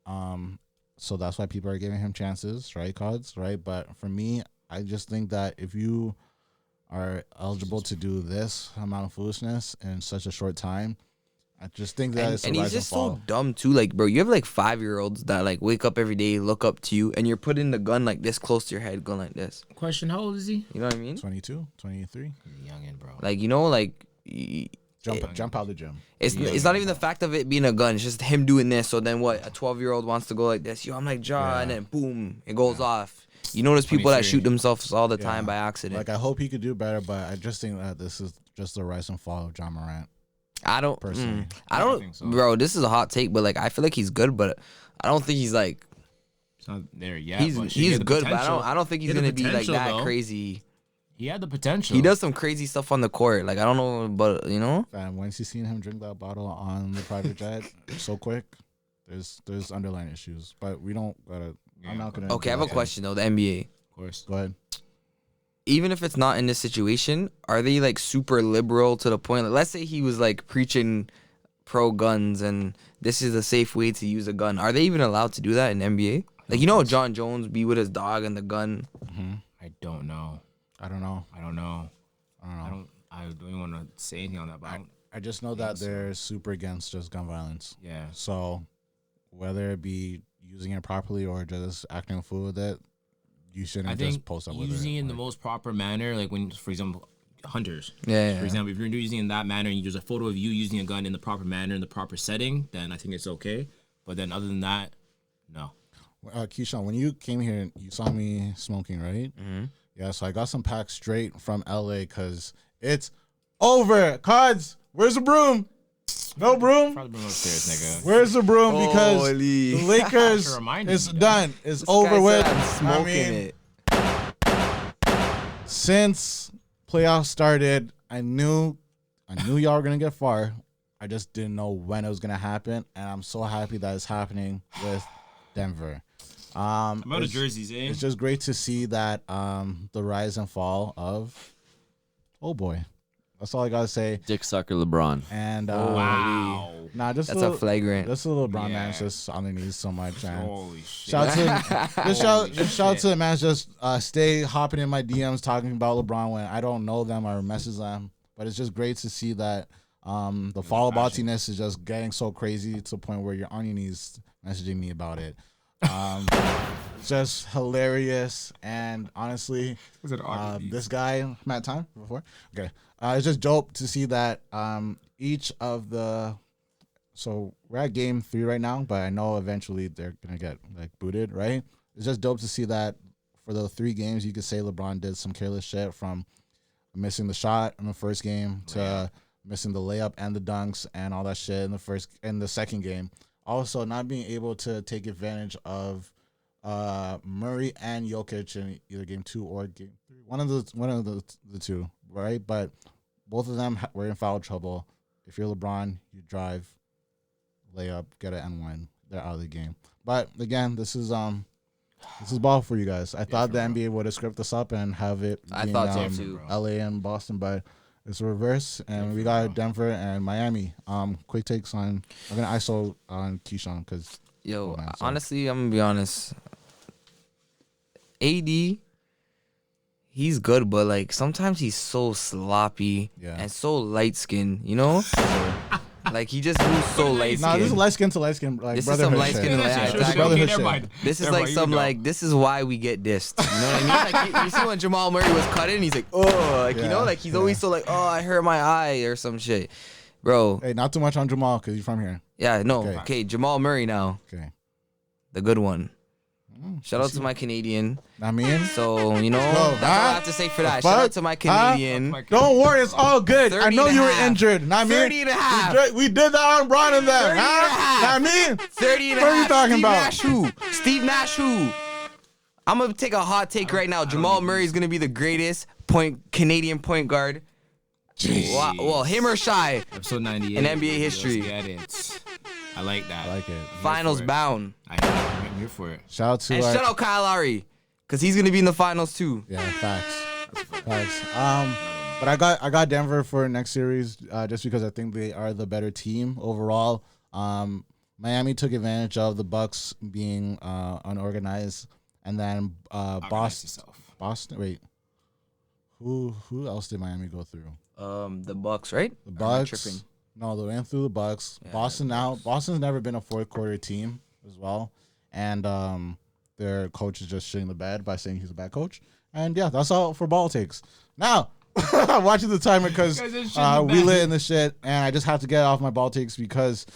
so that's why people are giving him chances, right, Cods, right? But for me, I just think that if you are eligible to do this amount of foolishness in such a short time, I just think that it's a
And
rise
he's just
and fall.
so dumb too. Like, bro, you have like 5-year-olds that like wake up every day, look up to you, and you're putting the gun like this close to your head, going like this.
Question: how old is he?
You know what I mean?
22, 23.
He's a youngin, bro.
Like, you know, like
Jump out the gym.
it's not even the fact of it being a gun. It's just him doing this. So then what? A 12-year-old wants to go like this. Yo, I'm like jaw, and then boom, it goes off. You notice people that
23.
shoot themselves all the
Yeah.
time by accident.
Like, I hope he could do better, but I just think that this is just the rise and fall of John Morant.
I don't
personally.
I
I
don't,
think so.
bro. This is a hot take, but like I feel like he's good, but I don't think he's like
He's not there yet.
he's
but he had the
good, but
potential.
I don't think he's
He had the
gonna be like
potential,
that
though.
crazy.
He had the potential.
He does some crazy stuff on the court. Like I don't know, but you know,
And once you seen him drink that bottle on the private jet so quick, there's underlying issues. But we don't gotta. I'm not gonna.
okay. I have a question though. The NBA,
Of course.
Go ahead.
even if it's not in this situation, are they like super liberal to the point? Like, let's say he was like preaching pro guns and this is a safe way to use a gun. Are they even allowed to do that in NBA? Like, you know, John Jones be with his dog and the gun.
I don't know.
I don't know.
I don't know.
I don't know.
I don't even want to say anything on that. But I don't,
I just know that they're super against just gun violence.
yeah.
So whether it be using it properly or just acting a fool with it, you shouldn't
I
just
think
post up with it.
using it in the
Like,
most proper manner, like when, for example, hunters.
Yeah.
For example, if you're using it in that manner and there's a photo of you using a gun in the proper manner, in the proper setting, then I think it's okay. But then other than that, no.
Keyshawn, when you came here, you saw me smoking, right? Mm-hmm. Yeah, so I got some packs straight from LA because it's over. Cards, where's the broom? No broom?
Probably bring upstairs, nigga.
Where's the broom? Because
Holy.
the Lakers,
Should remind
it's
you, guys.
done. It's
This
over
guy
with.
said I'm smoking it.
Since playoffs started, I knew y'all were gonna get far. I just didn't know when it was gonna happen, and I'm so happy that it's happening with Denver.
I'm out of
It's-
jerseys, eh?
It's just great to see that the rise and fall of oh boy. That's all I gotta say.
Dick sucker LeBron.
And
Wow.
nah, just
That's
a
a
little,
flagrant.
just a little LeBron
Yeah.
man's just on their knees so much. And
Holy shit.
shout to just
Holy
shout
shit.
to the man. Just stay hopping in my DMs talking about LeBron when I don't know them or message them. But it's just great to see that the fall ballsiness is just getting so crazy to the point where you're on your knees messaging me about it. Just hilarious, and honestly, this guy, Matt, time before, okay, it's just dope to see that each of the, so we're at game 3 right now, but I know eventually they're gonna get like booted, right? It's just dope to see that for the 3 games, you could say LeBron did some careless shit, from missing the shot in the first game to missing the layup and the dunks and all that shit in the second game. Also, not being able to take advantage of Murray and Jokic in either game 2 or game 3. One of the two, right? But both of them were in foul trouble. If you're LeBron, you drive, layup, get an N1. They're out of the game. But again, this is ball for you guys. I thought the NBA would have scripted this up and have it.
I
being,
thought so too.
LA and Boston, but it's a reverse, and we got Denver and Miami. Quick takes on. I'm gonna ISO on Keyshawn because
Yo,
man, so-
honestly, I'm gonna be honest. AD, he's good, but like sometimes he's so sloppy and so light skinned, you know? Like he just moves so light
nah, this is
skinned.
light skin to light skin. Like
This is some
brotherhood
light
shit.
skin to light-
Yeah,
exactly.
okay,
Brotherhood
never
shit.
mind.
This is
Never
like
mind,
some
you go.
like this is why we get dissed. You know what I mean? Like you see when Jamal Murray was cutting, he's like, oh, like you know,
Yeah,
like he's always so like, oh, I hurt my eye or some shit, bro.
Hey, not too much on Jamal because he's from here.
Yeah, no,
Okay.
okay, Jamal Murray now,
Okay,
the good one. Shout out to my Canadian.
I mean,
So, you know,
go,
that's all I
huh?
have to say for that.
The
Shout out
fuck?
to my
Huh?
Canadian.
don't worry, it's all good.
30
I know
and
you
a
were
half.
injured. Not me.
30 and a half.
We did that on Braun and them.
30 and a half.
Not me.
30 and a
What are you
half.
talking
Steve
about?
Nash who? Steve Nash who? I'm going to take a hot take right now. Jamal Murray is going to be the greatest Canadian point guard. Well, him or Shy.
Episode 98.
In NBA history.
Let's get it. I like that.
I like it.
Finals
for it.
bound.
I'm here for it.
Shout out to
And shout out Kyle Lowry. Because he's going to be in the finals too.
Yeah, facts. But I got Denver for next series just because I think they are the better team overall. Miami took advantage of the Bucks being unorganized, and then
Organize yourself.
Boston. Wait, who else did Miami go through?
The Bucks, right?
The
Or am I
Bucks.
tripping?
No, they ran through the Bucks.
Yeah,
Boston's never been a fourth quarter team as well, and their coach is just shitting the bed by saying he's a bad coach. And yeah, that's all for ball takes. Now, I'm watching the timer because we lit in the shit, and I just have to get off my ball takes because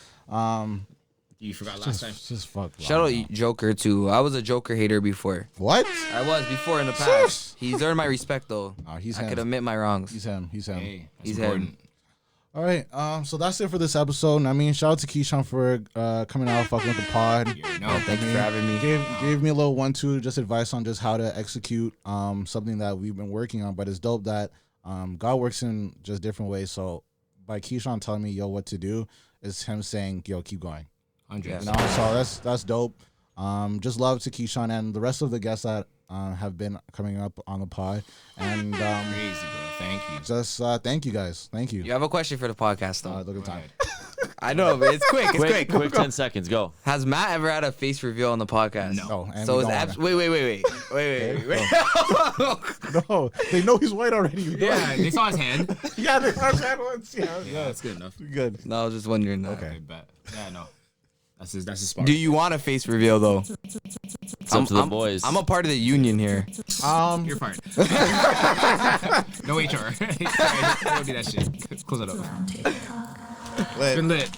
You forgot last time.
just fuck.
Shout out Joker too. I was a Joker hater before.
What?
I was before in the past. He's earned my respect though.
Oh, he's
I
him.
could admit my wrongs.
He's him.
Hey, that's
He's
important.
him.
All right. So that's it for this episode. I mean, shout out to Keyshawn for coming out, fucking with the pod.
No,
Thank you for having me.
Gave me a little 1-2 just advice on just how to execute something that we've been working on. But it's dope that God works in just different ways. So by Keyshawn telling me yo what to do, is him saying yo keep going.
100.
You know, so that's dope. Just love to Keyshawn and the rest of the guests that have been coming up on the pod. And
Crazy, bro. Thank you.
just thank you guys. Thank you.
You have a question for the podcast though.
Look at the time.
I know, but it's quick. It's quick.
10 seconds. Go.
Has Matt ever had a face reveal on the podcast?
No.
No, and
So
we
it's
don't wanna-
wait.
No, they know he's white already.
Yeah, they saw his hand.
Yeah, they saw that once. Yeah,
Yeah, that's good enough.
good.
No, I was just wondering that.
Okay, bet. Yeah, no. That's his spark.
Do you want a face reveal though?
It's up to the boys.
I'm a part of the union here.
You're fired. No HR. Don't do that shit. Close it up. Been lit.